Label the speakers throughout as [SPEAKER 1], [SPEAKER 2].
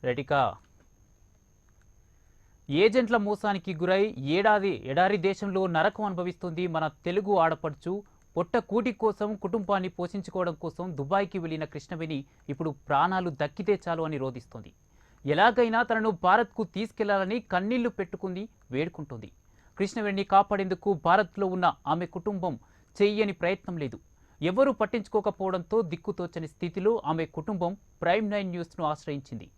[SPEAKER 1] రెటికా ఏజెంట్ల మోసానికి గురై ఎడారి దేశంలో నరకం అనుభవిస్తుంది మన తెలుగు ఆడపడుచు. పొట్ట కూటి కోసం కుటుంబాన్ని పోషించుకోవడం కోసం దుబాయ్కి వెళ్లిన కృష్ణవేణి ఇప్పుడు ప్రాణాలు దక్కితే చాలు అని రోధిస్తోంది. ఎలాగైనా తనను భారత్కు తీసుకెళ్లాలని కన్నీళ్లు పెట్టుకుంది, వేడుకుంటోంది. కృష్ణవేణిని కాపాడేందుకు భారత్లో ఉన్న ఆమె కుటుంబం చెయ్యని ప్రయత్నం లేదు. ఎవరూ పట్టించుకోకపోవడంతో దిక్కుతోచని స్థితిలో ఆమె కుటుంబం ప్రైమ్ 9 న్యూస్ను ఆశ్రయించింది.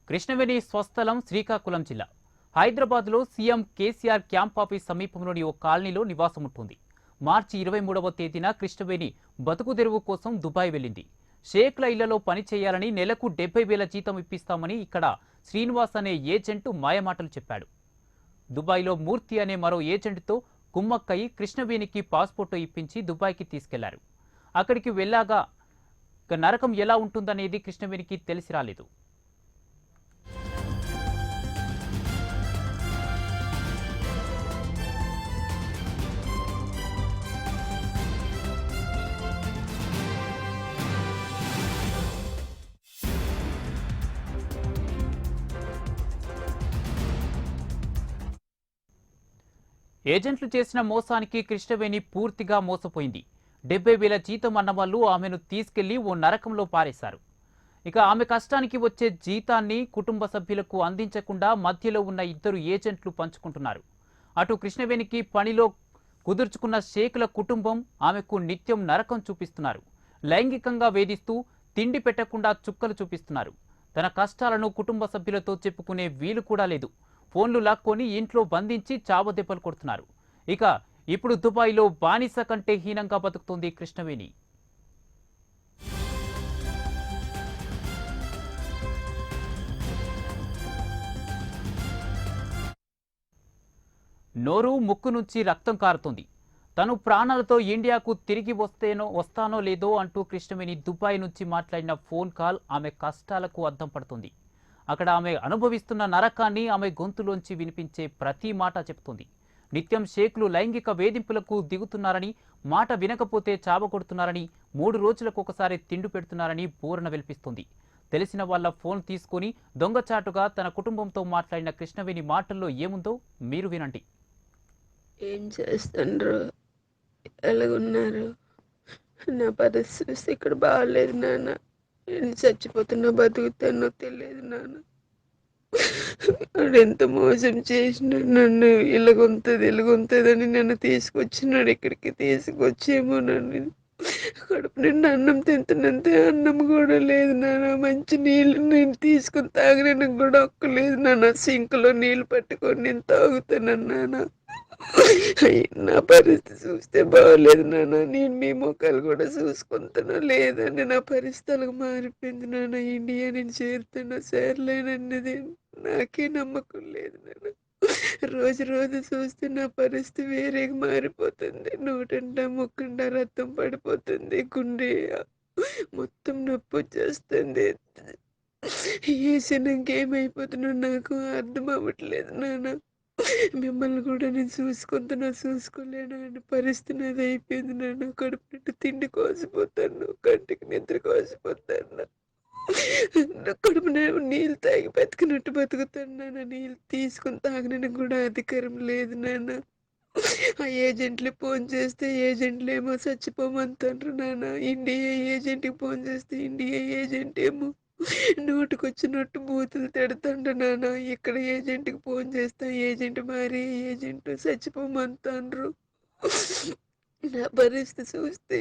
[SPEAKER 1] కృష్ణవేణి స్వస్థలం శ్రీకాకుళం జిల్లా. హైదరాబాద్లో సీఎం కేసీఆర్ క్యాంప్ ఆఫీస్ సమీపంలోని ఓ కాలనీలో నివాసం ఉంటుంది. మార్చి 23వ తేదీన కృష్ణవేణి బతుకుదెరువు కోసం దుబాయ్ వెళ్ళింది. షేక్ల ఇళ్లలో పని చేయాలని, నెలకు 70,000 జీతం ఇప్పిస్తామని ఇక్కడ శ్రీనివాస్ అనే ఏజెంట్ మాయమాటలు చెప్పాడు. దుబాయ్లో మూర్తి అనే మరో ఏజెంట్తో కుమ్మక్కయి కృష్ణవేణికి పాస్పోర్టు ఇప్పించి దుబాయ్కి తీసుకెళ్లారు. అక్కడికి వెళ్ళాగా నరకం ఎలా ఉంటుందనేది కృష్ణవేణికి తెలిసి రాలేదు. ఏజెంట్లు చేసిన మోసానికి కృష్ణవేణి పూర్తిగా మోసపోయింది. 70,000 జీతం అన్నవాళ్లు ఆమెను తీసుకెళ్లి ఓ నరకంలో పారేశారు. ఇక ఆమె కష్టానికి వచ్చే జీతాన్ని కుటుంబ సభ్యులకు అందించకుండా మధ్యలో ఉన్న ఇద్దరు ఏజెంట్లు పంచుకుంటున్నారు. అటు కృష్ణవేణికి పనిలో కుదుర్చుకున్న షేకుల కుటుంబం ఆమెకు నిత్యం నరకం చూపిస్తున్నారు. లైంగికంగా వేధిస్తూ తిండి పెట్టకుండా చుక్కలు చూపిస్తున్నారు. తన కష్టాలను కుటుంబ సభ్యులతో చెప్పుకునే వీలు కూడా లేదు. ఫోన్లు లాక్కొని ఇంట్లో బంధించి చావదెబ్బలు కొడుతున్నారు. ఇక ఇప్పుడు దుబాయ్లో బానిస కంటే హీనంగా బతుకుతోంది కృష్ణవేణి. నోరు ముక్కు నుంచి రక్తం కారుతోంది. తను ప్రాణాలతో ఇండియాకు తిరిగి వస్తానో లేదో అంటూ కృష్ణవేణి దుబాయ్ నుంచి మాట్లాడిన ఫోన్ కాల్ ఆమె కష్టాలకు అద్దం పడుతుంది. అక్కడ ఆమె అనుభవిస్తున్న నరకాన్ని ఆమె గొంతులోంచి వినిపించే ప్రతి మాట చెప్తుంది. నిత్యం షేక్లు లైంగిక వేధింపులకు దిగుతున్నారని, మాట వినకపోతే చావగొడుతున్నారని, 3 రోజులకు ఒకసారి తిండి పెడుతున్నారని బోరణ వెల్పిస్తుంది. తెలిసిన వాళ్ళ ఫోన్ తీసుకుని దొంగచాటుగా తన కుటుంబంతో మాట్లాడిన కృష్ణవేణి మాటల్లో ఏముందో మీరు వినండి.
[SPEAKER 2] ఏం చేస్తుండ్రు, ఎలాగున్నారు? నా పరిస్థితి ఇక్కడ బాగాలేదు నాన్న. నేను చచ్చిపోతున్నా బతుకుతానో తెలియదు నాన్న. వాడు ఎంత మోసం చేసినాడు నన్ను. ఇలాగుంటుందని నన్ను తీసుకొచ్చినాడు. ఇక్కడికి తీసుకొచ్చేమో నన్ను కడుపు నిండా అన్నం తింటున్నంతే అన్నం కూడా లేదు నాన్న. మంచి నీళ్ళు నేను తీసుకుని తాగడానికి కూడా ఒక్కలేదు నాన్న. సింక్లో నీళ్ళు పట్టుకొని నేను తాగుతాను నాన్న. నా పరిస్థితి చూస్తే బాగోలేదు నాన్న. నేను మీ మొక్కలు కూడా చూసుకుంటాను లేదని నా పరిస్థితులకు మారిపోయింది నాన్న. ఇండియా నేను చేరుతాను చేరలేనన్నది నాకే నమ్మకం లేదు నాన్న. రోజు రోజు చూస్తే నా పరిస్థితి వేరేగా మారిపోతుంది. నోటంట ముక్కంట రక్తం పడిపోతుంది. గుండె మొత్తం నొప్పి వచ్చేస్తుంది. ఏ క్షణంకి ఏమైపోతున్నా నాకు అర్థం అవ్వట్లేదు నాన్న. మిమ్మల్ని కూడా నేను చూసుకోలేను అని పరిస్థితి అది అయిపోయింది నాన్న. కడుపు నిండా తిండి కోసిపోతాను, కంటికి నిద్ర కోసిపోతాను. కడుపు నీళ్ళు తాగి బతికినట్టు బతుకుతాను నాన్న. నీళ్ళు తీసుకుని తాగడానికి కూడా అధికారం లేదు నాన్న. ఆ ఏజెంట్లు ఫోన్ చేస్తే ఏజెంట్లు ఏమో చచ్చిపోమంటారు నాన్న. ఇండియా ఏజెంట్కి ఫోన్ చేస్తే ఇండియా ఏజెంట్ ఏమో నోటుకొచ్చినట్టు బూతులు తిడతాండ్రు నాన్న. ఇక్కడ ఏజెంట్కి ఫోన్ చేస్తా ఏజెంట్ మారి ఏజెంట్ చచ్చిపోమంటాండ్రు. నా పరిస్థితి చూస్తే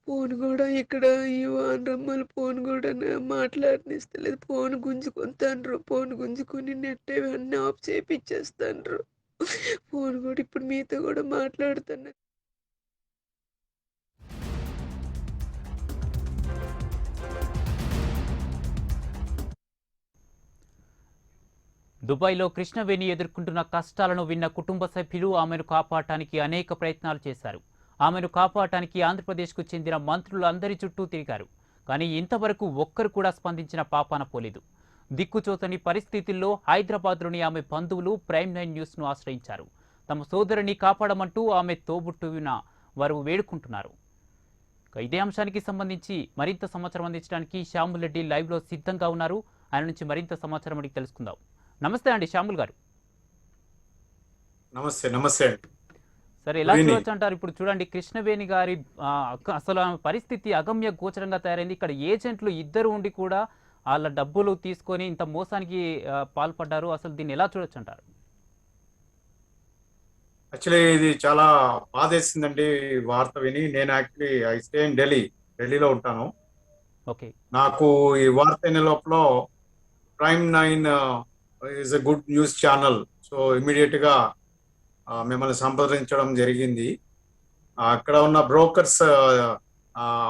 [SPEAKER 2] ఫోన్ కూడా ఇక్కడ ఈ వానరమ్మల ఫోన్ కూడా మాట్లాడనిస్తలేదు. ఫోన్ గుంజుకుంటాండ్రు. ఫోన్ గుంజుకొని నెట్ అన్నీ ఆఫ్ చేపిచ్చేస్తాండ్రు. ఫోన్ కూడా ఇప్పుడు మీతో కూడా మాట్లాడుతున్నా.
[SPEAKER 1] దుబాయ్లో కృష్ణవేణి ఎదుర్కొంటున్న కష్టాలను విన్న కుటుంబ సభ్యులు ఆమెను కాపాడటానికి అనేక ప్రయత్నాలు చేశారు. ఆమెను కాపాడటానికి ఆంధ్రప్రదేశ్కు చెందిన మంత్రులందరి చుట్టూ తిరిగారు. కానీ ఇంతవరకు ఒక్కరు కూడా స్పందించిన పాపాన పోలేదు. దిక్కుచోతని పరిస్థితుల్లో హైదరాబాద్లోని ఆమె బంధువులు ప్రైమ్ 9 న్యూస్ను ఆశ్రయించారు. తమ సోదరుని కాపాడమంటూ ఆమె తోబుట్టువిన వారు వేడుకుంటున్నారు. ఇదే అంశానికి సంబంధించి మరింత సమాచారం అందించడానికి శ్యాముల్ రెడ్డి లైవ్లో సిద్ధంగా ఉన్నారు. ఆయన నుంచి మరింత సమాచారం అడిగి తెలుసుకుందాం. నమస్తే అండి శ్యాముల్ గారు.
[SPEAKER 3] నమస్తే నమస్తే అండి.
[SPEAKER 1] సరే, ఎలా చూడొచ్చు అంటారు? ఇప్పుడు చూడండి, కృష్ణవేణి గారి అసలు ఆమె పరిస్థితి అగమ్య గోచరంగా తయారైంది. ఇక్కడ ఏజెంట్లు ఇద్దరు ఉండి కూడా వాళ్ళ డబ్బులు తీసుకొని ఇంత మోసానికి పాల్పడ్డారు. అసలు దీన్ని ఎలా చూడొచ్చు అంటారు?
[SPEAKER 3] యాక్చువల్లీ ఇది చాలా బాధేసిందండి వార్త విని. నేను యాక్చువల్లీ ఐ స్టే ఇన్ ఢిల్లీలో ఉంటాను.
[SPEAKER 1] ఓకే,
[SPEAKER 3] నాకు ఈ వార్త అయిన లోపల prime 9 is a good news channel. So immediate గా మిమ్మల్ని సంప్రదించడం జరిగింది. అక్కడ ఉన్న బ్రోకర్స్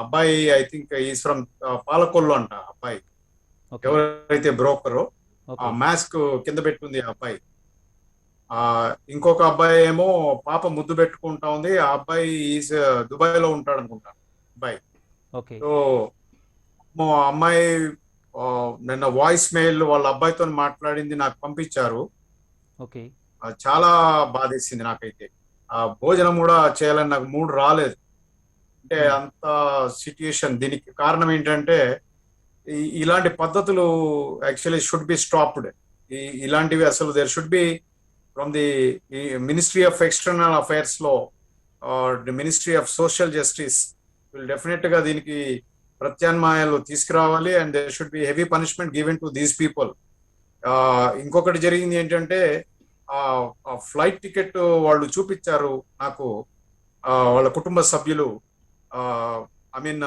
[SPEAKER 3] అబ్బాయి, I think is from Palakollu అంట అబ్బాయి. ఎవరైతే బ్రోకరో మాస్క్ కింద పెట్టుకుంది ఆ అబ్బాయి. ఇంకొక అబ్బాయి ఏమో పాప ముద్దు పెట్టుకుంటా ఉంది. ఆ అబ్బాయి ఈజ్ దుబాయ్ లో ఉంటాడు అనుకుంటా అబ్బాయి. సో అమ్మాయి నిన్న వాయిస్ మెయిల్ వాళ్ళ అబ్బాయితో మాట్లాడింది నాకు పంపించారు. చాలా బాధేసింది నాకైతే. ఆ భోజనం కూడా చేయాలని నాకు మూడు రాలేదు. అంటే అంత సిచ్యుయేషన్. దీనికి కారణం ఏంటంటే ఇలాంటి పద్ధతులు యాక్చువల్లీ షుడ్ బి స్టాప్డ్. ఇలాంటివి అసలు there should be from the ministry of external affairs లో the ministry of social justice will definite గా దీనికి ప్రత్యామ్నాయాలు తీసుకురావాలి. And there should be heavy punishment given to these people. ఇంకొకటి జరిగింది ఏంటంటే ఫ్లైట్ టికెట్ వాళ్ళు చూపించారు నాకు, వాళ్ళ కుటుంబ సభ్యులు. ఐ మీన్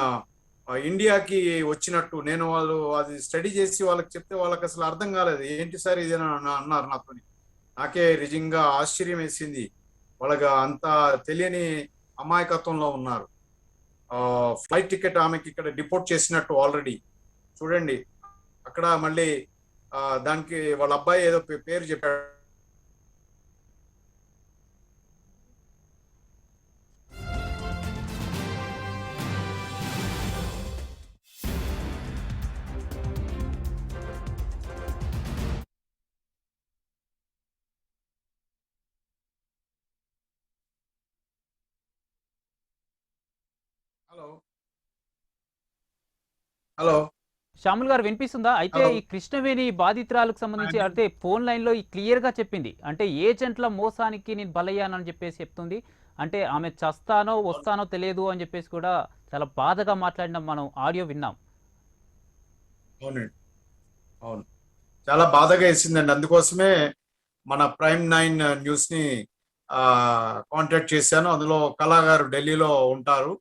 [SPEAKER 3] ఇండియాకి వచ్చినట్టు నేను వాళ్ళు అది స్టడీ చేసి వాళ్ళకి చెప్తే వాళ్ళకి అసలు అర్థం కాలేదు. ఏంటి సార్ ఇది అన్నారు నాతో. నాకే నిజంగా ఆశ్చర్యం వేసింది. వాళ్ళకి అంత తెలియని అమాయకత్వంలో ఉన్నారు. ఫ్లైట్ టికెట్ ఆమెకి ఇక్కడ డిపోర్ట్ చేసినట్టు ఆల్రెడీ చూడండి. అక్కడ మళ్ళీ దానికి వాళ్ళ అబ్బాయి ఏదో పేరు చెప్పాడు. హలో
[SPEAKER 1] శ్యాముల్ గారు, వినిపిస్తుందా? అయితే ఈ కృష్ణవేణి బాధితురాలకు సంబంధించి అంటే ఫోన్ లైన్ లో క్లియర్ గా చెప్పింది. అంటే ఏజెంట్ల మోసానికి నేను బలయ్యానని చెప్పేసి చెప్తుంది. అంటే ఆమె చస్తానో వస్తానో తెలియదు అని చెప్పేసి కూడా చాలా బాధగా మాట్లాడిన మనం ఆడియో విన్నాం.
[SPEAKER 3] అవునండి, అవును, చాలా బాధగా వేసిందండి. అందుకోసమే మన ప్రైమ్ 9 న్యూస్ ని కాంటాక్ట్ చేశాను. అందులో కళాగారు ఢిల్లీలో ఉంటారు.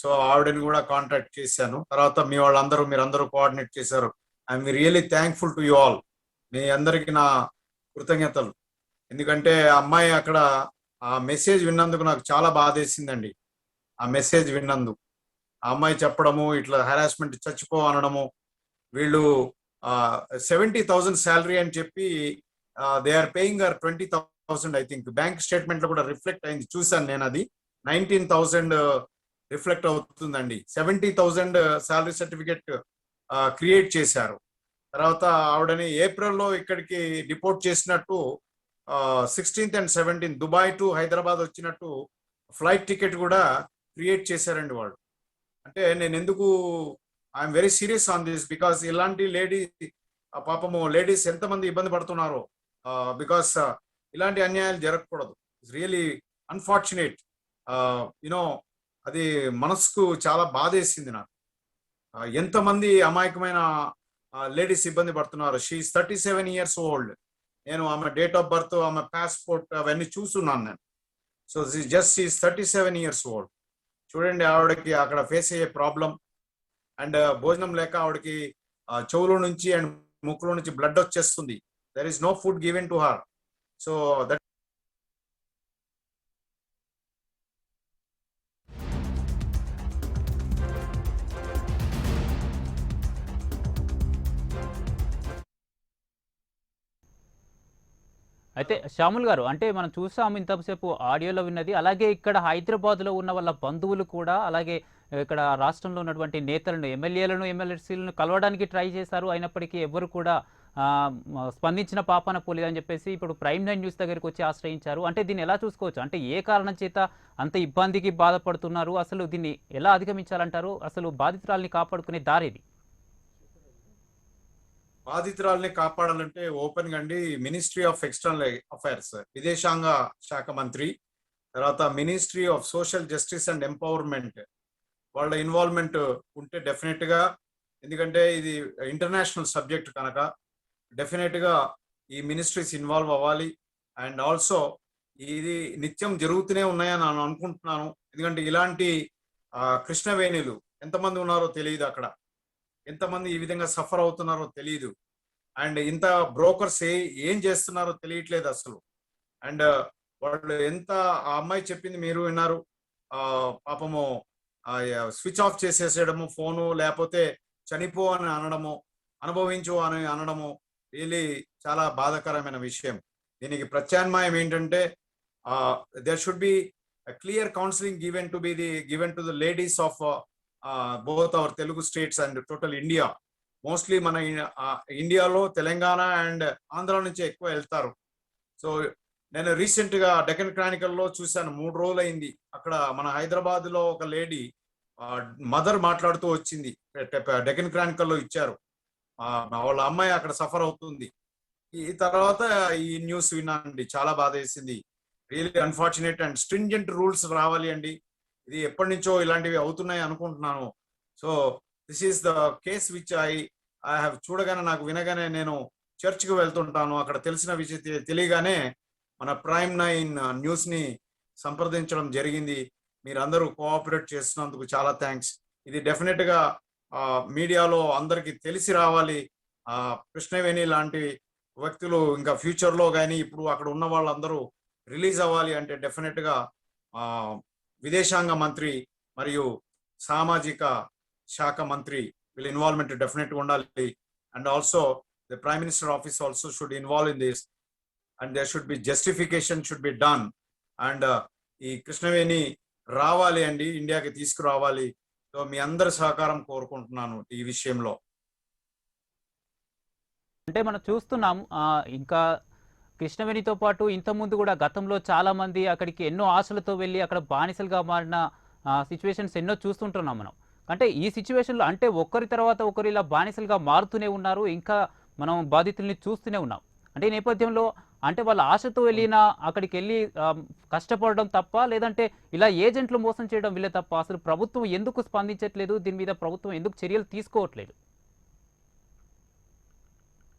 [SPEAKER 3] సో ఆవిడని కూడా కాంటాక్ట్ చేశాను. తర్వాత మీ వాళ్ళందరూ మీరందరూ కోఆర్డినేట్ చేశారు. I'm really thankful to you all. మీ అందరికి నా కృతజ్ఞతలు. ఎందుకంటే అమ్మాయి అక్కడ ఆ మెసేజ్ విన్నందుకు నాకు చాలా బాధేసిందండి. ఆ మెసేజ్ విన్నందుకు ఆ అమ్మాయి చెప్పడము, ఇట్లా హెరాస్మెంట్ చచ్చిపో అనడము, వీళ్ళు 70,000 శాలరీ అని చెప్పి they are paying 20,000. I think bank statement లో కూడా రిఫ్లెక్ట్ అయింది, చూసాను నేను. అది 19,000 రిఫ్లెక్ట్ అవుతుందండి. 70,000 శాలరీ సర్టిఫికెట్ క్రియేట్ చేశారు. తర్వాత ఆవిడని ఏప్రిల్లో ఇక్కడికి డిపోర్ట్ చేసినట్టు 16th and 17th Dubai to Hyderabad వచ్చినట్టు ఫ్లైట్ టికెట్ కూడా క్రియేట్ చేశారండి వాళ్ళు. అంటే నేను ఎందుకు I'm very serious on this, because ఇలాంటి పాపము లేడీస్ ఎంతమంది ఇబ్బంది పడుతున్నారో. బికాస్ ఇలాంటి అన్యాయాలు జరగకూడదు. It's really unfortunate. యునో అది మనసుకు చాలా బాధేసింది నాకు. ఎంతమంది అమాయకమైన లేడీస్ ఇబ్బంది పడుతున్నారు. She 37 years old. నేను ఆమె డేట్ ఆఫ్ బర్త్, ఆమె పాస్పోర్ట్ అవన్నీ చూస్తున్నాను నేను. So just she 37 years old. చూడండి ఆవిడకి అక్కడ ఫేస్ అయ్యే ప్రాబ్లం. అండ్ భోజనం లేక ఆవిడకి చెవుల నుంచి అండ్ ముక్కులో నుంచి బ్లడ్ వచ్చేస్తుంది. There is no food given to her. So that
[SPEAKER 1] అయితే శ్యాముల్ గారు, అంటే మనం చూసాం ఇంతసేపు ఆడియోలో విన్నది. అలాగే ఇక్కడ హైదరాబాద్‌లో ఉన్న వాళ్ళ బంధువులు కూడా, అలాగే ఇక్కడ రాష్ట్రంలో ఉన్నటువంటి నేతలను, ఎమ్మెల్యేలను, ఎమ్మెల్సీలను కలవడానికి ట్రై చేశారు. అయినప్పటికీ ఎవ్వరు కూడా స్పందించిన పాపాన పోలేదని చెప్పేసి ఇప్పుడు ప్రైమ్ 9 న్యూస్ దగ్గరికి వచ్చి ఆశ్రయించారు. అంటే దీన్ని ఎలా చూసుకోవచ్చు? అంటే ఏ కారణం చేత అంత ఇబ్బందికి బాధపడుతున్నారు? అసలు దీన్ని ఎలా అధిగమించాలంటారు? అసలు బాధితురాలిని కాపాడుకునే దారేది?
[SPEAKER 3] బాధితురాల్ని కాపాడాలంటే ఓపెన్ గా అండి, మినిస్ట్రీ ఆఫ్ ఎక్స్టర్నల్ అఫైర్స్, విదేశాంగ శాఖ మంత్రి, తర్వాత ministry of social justice and empowerment, వాళ్ళ ఇన్వాల్వ్మెంట్ ఉంటే డెఫినెట్ గా, ఎందుకంటే ఇది ఇంటర్నేషనల్ సబ్జెక్ట్ కనుక డెఫినెట్ గా ఈ మినిస్ట్రీస్ ఇన్వాల్వ్ అవ్వాలి. అండ్ ఆల్సో ఇది నిత్యం జరుగుతూనే ఉన్నాయని నేను అనుకుంటున్నాను. ఎందుకంటే ఇలాంటి కృష్ణవేణులు ఎంతమంది ఉన్నారో తెలియదు, అక్కడ ఎంతమంది ఈ విధంగా సఫర్ అవుతున్నారో తెలియదు. అండ్ ఇంత బ్రోకర్స్ ఏం చేస్తున్నారో తెలియట్లేదు అసలు. అండ్ వాళ్ళు ఎంత, ఆ అమ్మాయి చెప్పింది మీరు విన్నారు, పాపము స్విచ్ ఆఫ్ చేసేసేయడము ఫోను, లేకపోతే చనిపో అని అనడము, అనుభవించు అని అనడము రియలీ చాలా బాధాకరమైన విషయం. దీనికి ప్రత్యామ్నాయం ఏంటంటే there should be clear counselling given to the ladies of both our Telugu states and total India. Mostly మన ఇండియాలో తెలంగాణ అండ్ ఆంధ్ర నుంచి ఎక్కువ వెళ్తారు. సో నేను రీసెంట్ గా డెక్కన్ క్రానికల్ లో చూశాను, 3 రోజులు అయింది. అక్కడ మన హైదరాబాద్ లో ఒక లేడీ మదర్ మాట్లాడుతూ వచ్చింది, డెక్కన్ క్రానికల్ లో ఇచ్చారు. వాళ్ళ అమ్మాయి అక్కడ సఫర్ అవుతుంది. ఈ తర్వాత ఈ న్యూస్ విన్నానండి, చాలా బాధ వేసింది. Really unfortunate. And stringent rules రావాలి అండి. ఇది ఎప్పటి నుంచో ఇలాంటివి అవుతున్నాయి అనుకుంటున్నాను. So this is the case which I have చూడగానే, నాకు వినగానే నేను చర్చ్కి వెళ్తుంటాను. అక్కడ తెలిసిన విషయం తెలియగానే మన ప్రైమ్ 9 న్యూస్ ని సంప్రదించడం జరిగింది. మీరందరూ కోఆపరేట్ చేస్తున్నందుకు చాలా థ్యాంక్స్. ఇది డెఫినెట్ గా మీడియాలో అందరికి తెలిసి రావాలి. కృష్ణవేణి లాంటి వ్యక్తులు ఇంకా ఫ్యూచర్ లో కానీ ఇప్పుడు అక్కడ ఉన్న వాళ్ళందరూ రిలీజ్ అవ్వాలి అంటే డెఫినెట్ గా విదేశాంగ మంత్రి మరియు సామాజిక శాఖ మంత్రి వీళ్ళ ఇన్వాల్వ్మెంట్ డెఫినెట్ గా ఉండాలి. And also the prime minister office also should involve in this and there should be justification should be done. And ఈ కృష్ణవేణి రావాలి అండి, ఇండియాకి తీసుకురావాలి. సో మీ అందరి సహకారం కోరుకుంటున్నాను ఈ విషయంలో.
[SPEAKER 1] అంటే మనం చూస్తున్నాం ఇంకా కృష్ణవేణితో పాటు ఇంతకుముందు కూడా గతంలో చాలా మంది అక్కడికి ఎన్నో ఆశలతో వెళ్ళి అక్కడ బానిసలుగా మారిన సిచ్యువేషన్స్ ఎన్నో చూస్తుంటున్నాం మనం. అంటే ఈ సిచ్యువేషన్లో అంటే ఒకరి తర్వాత ఒకరు ఇలా బానిసలుగా మారుతూనే ఉన్నారు, ఇంకా మనం బాధితుల్ని చూస్తూనే ఉన్నాం. అంటే ఈ నేపథ్యంలో అంటే వాళ్ళ ఆశతో వెళ్ళిన అక్కడికి వెళ్ళి కష్టపడడం తప్ప, లేదంటే ఇలా ఏజెంట్లు మోసం చేయడం వీళ్ళే తప్ప, అసలు ప్రభుత్వం ఎందుకు స్పందించట్లేదు? దీని మీద ప్రభుత్వం ఎందుకు చర్యలు తీసుకోవట్లేదు?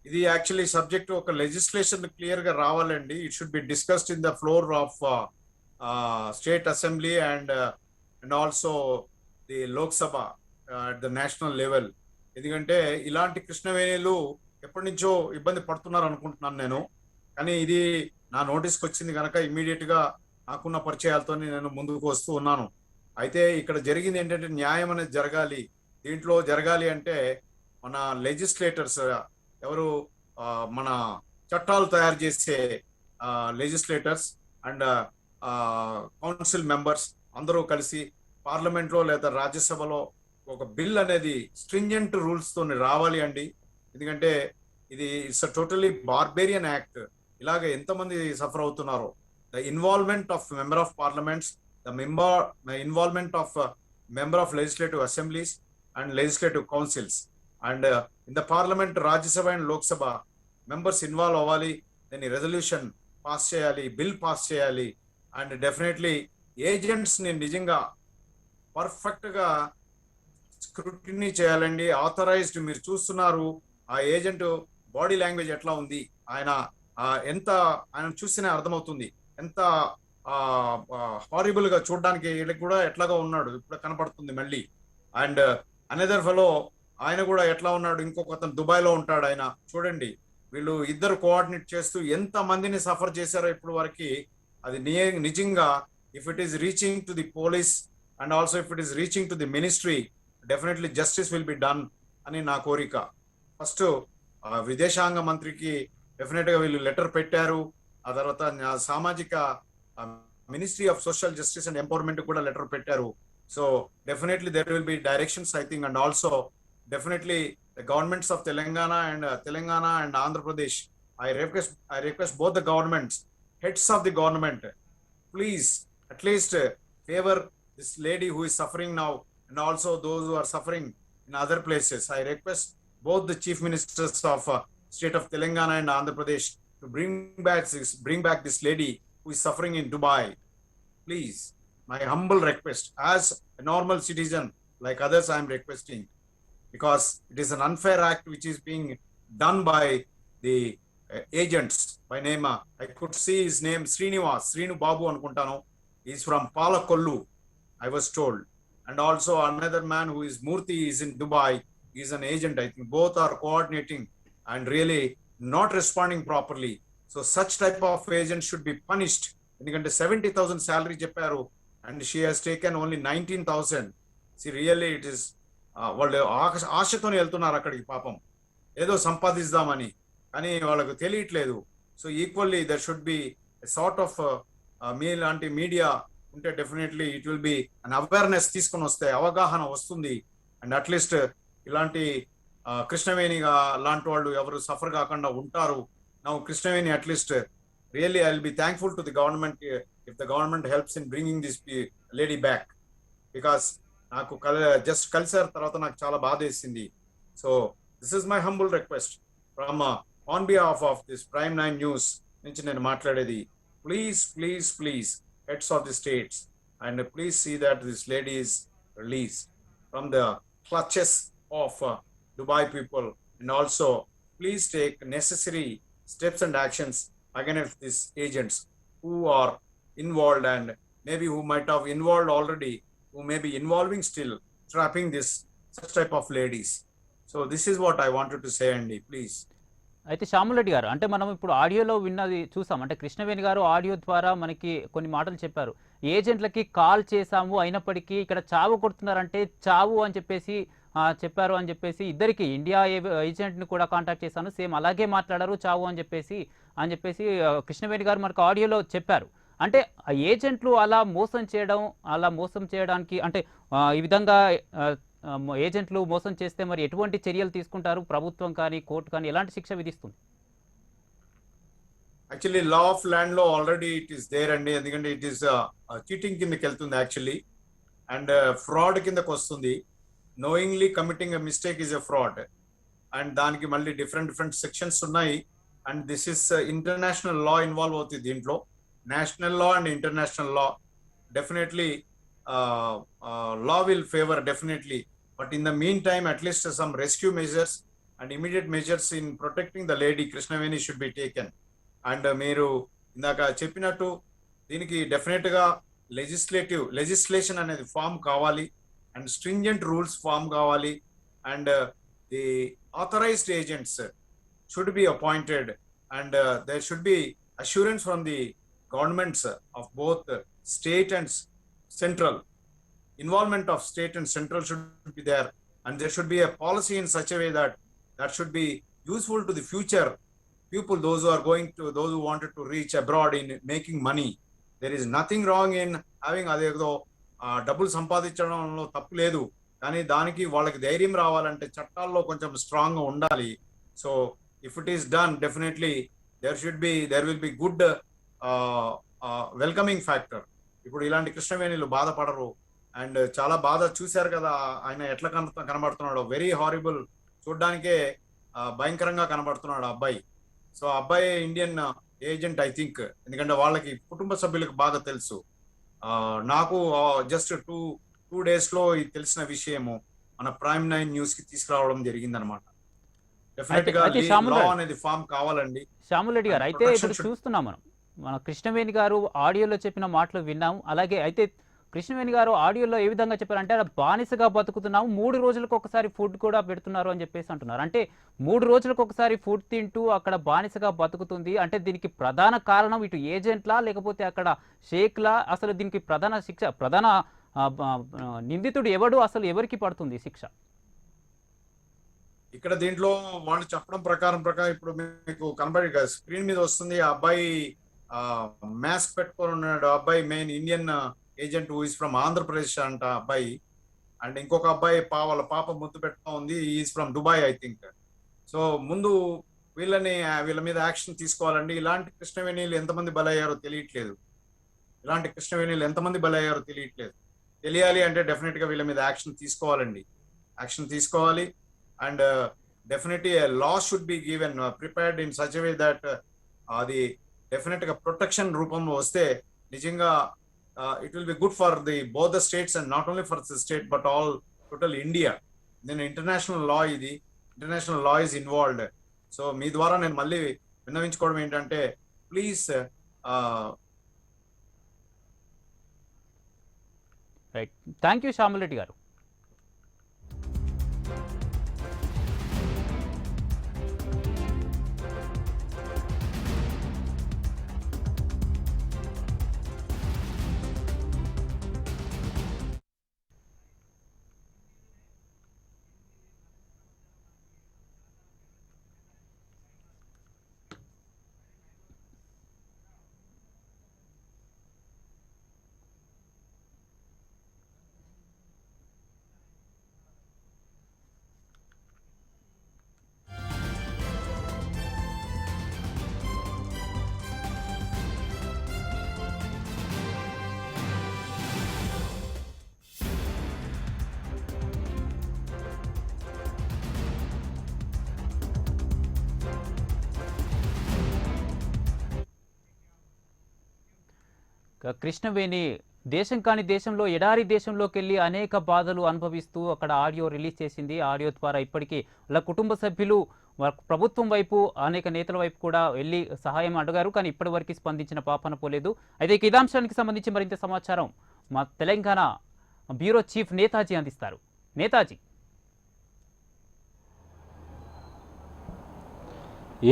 [SPEAKER 3] ఇది యాక్చువల్లీ సబ్జెక్ట్ ఒక లెజిస్లేషన్ క్లియర్ గా రావాలండి. It should be discussed in the floor of state assembly and also the Lok Sabha at the national level. ఎందుకంటే ఇలాంటి కృష్ణవేణులు ఎప్పటి నుంచో ఇబ్బంది పడుతున్నారు అనుకుంటున్నాను నేను. కానీ ఇది నా నోటీస్కి వచ్చింది కనుక ఇమ్మీడియట్ గా నాకున్న పరిచయాలతో నేను ముందుకు వస్తూ ఉన్నాను. అయితే ఇక్కడ జరిగింది ఏంటంటే న్యాయం అనేది జరగాలి. దీంట్లో జరగాలి అంటే మన లెజిస్లేటర్స్ ఎవరు, మన చట్టాలు తయారు చేసే లెజిస్లేటర్స్ అండ్ కౌన్సిల్ మెంబర్స్ అందరూ కలిసి పార్లమెంట్ లో లేదా రాజ్యసభలో ఒక బిల్ అనేది స్ట్రింజెంట్ రూల్స్ తోని రావాలి అండి. ఎందుకంటే ఇది ఇట్స్ టోటలీ బార్బేరియన్ యాక్ట్. ఇలాగ ఎంతమంది సఫర్ అవుతున్నారో, the involvement of member of parliaments, the involvement of member of legislative assemblies and legislative councils and in the parliament, Rajya Sabha and Lok Sabha members involve అవ్వాలి. దాన్ని రెజల్యూషన్ పాస్ చేయాలి, బిల్ పాస్ చేయాలి. And definitely agents ని నిజంగా perfect గా scrutiny చేయాలండి. Authorised, మీరు చూస్తున్నారు ఆ ఏజెంట్ బాడీ లాంగ్వేజ్ ఎట్లా ఉంది, ఆయన ఆయన చూస్తేనే అర్థమవుతుంది ఎంత హారిబుల్ గా చూడడానికి వీళ్ళకి కూడా ఎట్లాగా ఉన్నాడు ఇప్పుడు కనపడుతుంది మళ్ళీ. అండ్ అనదర్ ఫెలో ఆయన కూడా ఎట్లా ఉన్నాడు, ఇంకొక అతను దుబాయ్ లో ఉంటాడు ఆయన. చూడండి వీళ్ళు ఇద్దరు కోఆర్డినేట్ చేస్తూ ఎంత మందిని సఫర్ చేశారో ఇప్పుడు వరకు. అది నిజంగా if it is reaching to the police and also if it is reaching to the ministry, definitely justice will be done అని నా కోరిక. ఫస్ట్ విదేశాంగ మంత్రికి డెఫినెట్ గా వీళ్ళు లెటర్ పెట్టారు. ఆ తర్వాత సామాజిక ministry of social justice and empowerment కూడా లెటర్ పెట్టారు. So definitely there will be directions I think, and also definitely the governments of Telangana and Andhra Pradesh, I request both the governments, heads of the government, please at least favor this lady who is suffering now, and also those who are suffering in other places. I request both the chief ministers of state of Telangana and Andhra Pradesh to bring back this lady who is suffering in Dubai. Please, my humble request as a normal citizen like others, I am requesting, because it is an unfair act which is being done by the agents. By name, I could see his name, Srinu Babu anukuntanu. He is from Palakollu, I was told. And also another man who is Murthy is in Dubai. He is an agent. I think both are coordinating and really not responding properly. So such type of agents should be punished. ఎందుకంటే 70,000 salary చెప్పారు and she has taken only 19,000. See, really it is వాళ్ళు ఆశతోనే వెళ్తున్నారు అక్కడికి పాపం, ఏదో సంపాదిద్దామని, కానీ వాళ్ళకు తెలియట్లేదు. So equally there should be sort of మీ లాంటి మీడియా ఉంటే definitely it will be an awareness తీసుకొని వస్తే అవగాహన వస్తుంది. అండ్ అట్లీస్ట్ ఇలాంటి కృష్ణవేణి లాంటి వాళ్ళు ఎవరు సఫర్ కాకుండా ఉంటారు. నా Krishnaveni at least really I will be thankful to the government if the government helps in bringing this lady back, because నాకు జస్ట్ కలిసారు తర్వాత నాకు చాలా బాధ వేసింది. So this is my humble request from on behalf of this Prime 9 News నుంచి నేను మాట్లాడేది. Please heads of the states, and please see that this lady is released from the clutches of Dubai people, and also please take necessary steps and actions against these agents who are involved, and maybe who might have involved already, who may be involving still, trapping such type of ladies. So this is what I wanted to say, Andy, please.
[SPEAKER 1] అయితే శ్యామలరెడ్డి గారు, అంటే మనం ఇప్పుడు ఆడియోలో విన్నది చూసాం, అంటే కృష్ణవేణి గారు ఆడియో ద్వారా మనకి కొన్ని మాటలు చెప్పారు. ఏజెంట్లకి కాల్ చేశాము, అయినప్పటికీ ఇక్కడ చావు కొడుతున్నారంటే చావు అని చెప్పేసి చెప్పారు అని చెప్పేసి, ఇద్దరికి ఇండియా ఏజెంట్ని కూడా కాంటాక్ట్ చేశాను, సేమ్ అలాగే మాట్లాడారు, చావు అని చెప్పేసి కృష్ణవేణి గారు మనకు ఆడియోలో చెప్పారు. అంటే ఏజెంట్లు అలా మోసం చేయడానికి అంటే ఈ విధంగా ఏజెంట్లు మోసం చేస్తే మరి ఎటువంటి చర్యలు తీసుకుంటారు? ప్రభుత్వం కానీ కోర్టు కానీ ఎలాంటి శిక్ష విధిస్తుంది?
[SPEAKER 3] యాక్చువల్లీ లా ఆఫ్ ల్యాండ్ లో ఆల్రెడీ ఇట్ ఈస్ దేర్ అండి, ఎందుకంటే ఇట్ ఈస్ చీటింగ్ కిందకి వెళ్తుంది యాక్చువల్లీ, అండ్ ఫ్రాడ్ కిందకి వస్తుంది. Knowingly committing a mistake is a fraud, and దానికి మళ్ళీ డిఫరెంట్ సెక్షన్స్ ఉన్నాయి. And this is international law involve అవుతుంది దీంట్లో, national law and international law. Definitely law will favor definitely, but in the meantime at least some rescue measures and immediate measures in protecting the lady Krishnaveni should be taken. And మీరు ఇందాక చెప్పినట్టు దీనికి definite గా legislation అనేది form కావాలి, and stringent rules form కావాలి, and the authorized agents should be appointed, and there should be assurance from the governments of both state and central. Involvement of state and central should be there, and there should be a policy in such a way that should be useful to the future people, those who wanted to reach abroad in making money. There is nothing wrong in having అదేదో డబ్బులు సంపాదించడంలో తప్పు లేదు, కానీ దానికి వాళ్ళకి ధైర్యం రావాలంటే చట్టాల్లో కొంచెం స్ట్రాంగ్ గా ఉండాలి. So if it is done definitely there will be good welcoming factor. ఇప్పుడు ఇలాంటి కృష్ణవేణిలు బాధపడరు, అండ్ చాలా బాధ చూశారు కదా ఆయన ఎట్లా కనబడుతున్నాడు, వెరీ హారిబుల్, చూడ్డానికే భయంకరంగా కనబడుతున్నాడు అబ్బాయి. సో అబ్బాయి ఇండియన్ ఏజెంట్ ఐ థింక్, ఎందుకంటే వాళ్ళకి కుటుంబ సభ్యులకు బాగా తెలుసు. నాకు జస్ట్ టూ డేస్ లో ఇది తెలిసిన విషయము మన ప్రైమ్ 9 న్యూస్ కి తీసుకురావడం జరిగింది అనమాట. డెఫినెట్ గా లా అనేది ఫామ్ కావాలండి.
[SPEAKER 1] శ్యామలరెడ్డి గారు, అయితే ఇప్పుడు చూస్తున్నాం మన కృష్ణవేణి గారు ఆడియోలో చెప్పిన మాటలు విన్నాం. అలాగే అయితే కృష్ణవేణి గారు ఆడియోలో ఏ విధంగా చెప్పారంటే బానిసగా బతుకుతున్నాము, 3 రోజులకు ఒకసారి ఫుడ్ కూడా పెడుతున్నారు అని చెప్పేసి అంటున్నారు. అంటే 3 రోజులకు ఒకసారి ఫుడ్ తింటూ అక్కడ బానిసగా బతుకుతుంది అంటే దీనికి ప్రధాన కారణం ఇటు ఏజెంట్లా లేకపోతే అక్కడ షేక్లా? అసలు దీనికి ప్రధాన నిందితుడు ఎవడు, అసలు ఎవరికి పడుతుంది శిక్ష?
[SPEAKER 3] ఇక్కడ దీంట్లో వాళ్ళు చెప్పడం ప్రకారం ఇప్పుడు మీకు కనబడి స్క్రీన్ మీద వస్తుంది, ఆ అబ్బాయి మాస్క్ పెట్టుకొని ఉన్నాడు అబ్బాయి, main Indian agent who is from Andhra Pradesh అంట అబ్బాయి. అండ్ ఇంకొక అబ్బాయి వాళ్ళ పాప ముద్దు పెట్టుకో ఉంది, is from Dubai I think. So ముందు వీళ్ళ మీద యాక్షన్ తీసుకోవాలండి. ఇలాంటి కృష్ణవేణీలు ఎంతమంది బలయ్యారో తెలియట్లేదు. తెలియాలి అంటే డెఫినెట్ గా వీళ్ళ మీద యాక్షన్ తీసుకోవాలండి. యాక్షన్ తీసుకోవాలి. And definitely law should be given prepared in such way that అది డెఫినెట్ గా ప్రొటెక్షన్ రూపంలో వస్తే నిజంగా it will be good for the both the states and not only for the state but all total India. నేను international law is involved. So మీ ద్వారా నేను మళ్ళీ విన్నవించుకోవడం ఏంటంటే please
[SPEAKER 1] right. Thank you Shyamal Reddy garu. Krishnaveni దేశం కాని దేశంలో ఎడారి దేశంలోకి వెళ్ళి అనేక బాధలు అనుభవిస్తూ అక్కడ ఆడియో రిలీజ్ చేసింది. ఆడియో ద్వారా ఇప్పటికీ వాళ్ళ కుటుంబ సభ్యులు ప్రభుత్వం వైపు అనేక నేతల వైపు కూడా వెళ్ళి సహాయం అడిగారు, కానీ ఇప్పటివరకు స్పందించిన పాపన పోలేదు. అయితే ఇదే అంశానికి సంబంధించి మరింత సమాచారం మా తెలంగాణ బ్యూరో చీఫ్ నేతాజీ అందిస్తారు. నేతాజీ.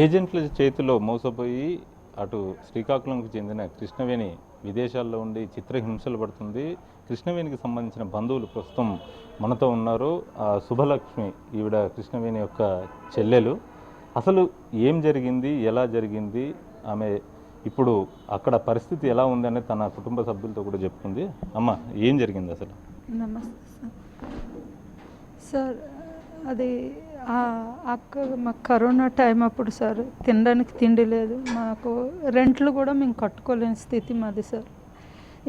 [SPEAKER 4] ఏజెంట్ల చేతిలో మోసపోయి అటు శ్రీకాకుళంకు చెందిన కృష్ణవేణి విదేశాల్లో ఉండి చిత్రహింసలు పడుతుంది. కృష్ణవేణికి సంబంధించిన బంధువులు ప్రస్తుతం మనతో ఉన్నారు. శుభలక్ష్మి ఈవిడ కృష్ణవేణి యొక్క చెల్లెలు. అసలు ఏం జరిగింది, ఎలా జరిగింది, ఆమె ఇప్పుడు అక్కడ పరిస్థితి ఎలా ఉందని తన కుటుంబ సభ్యులతో కూడా చెప్పుకుంది. అమ్మ, ఏం జరిగింది అసలు?
[SPEAKER 5] నమస్తే సార్. అది అక్క మాకు కరోనా టైం అప్పుడు సార్ తినడానికి తిండి లేదు, మాకు రెంట్లు కూడా మేము కట్టుకోలేని స్థితి మాది సార్.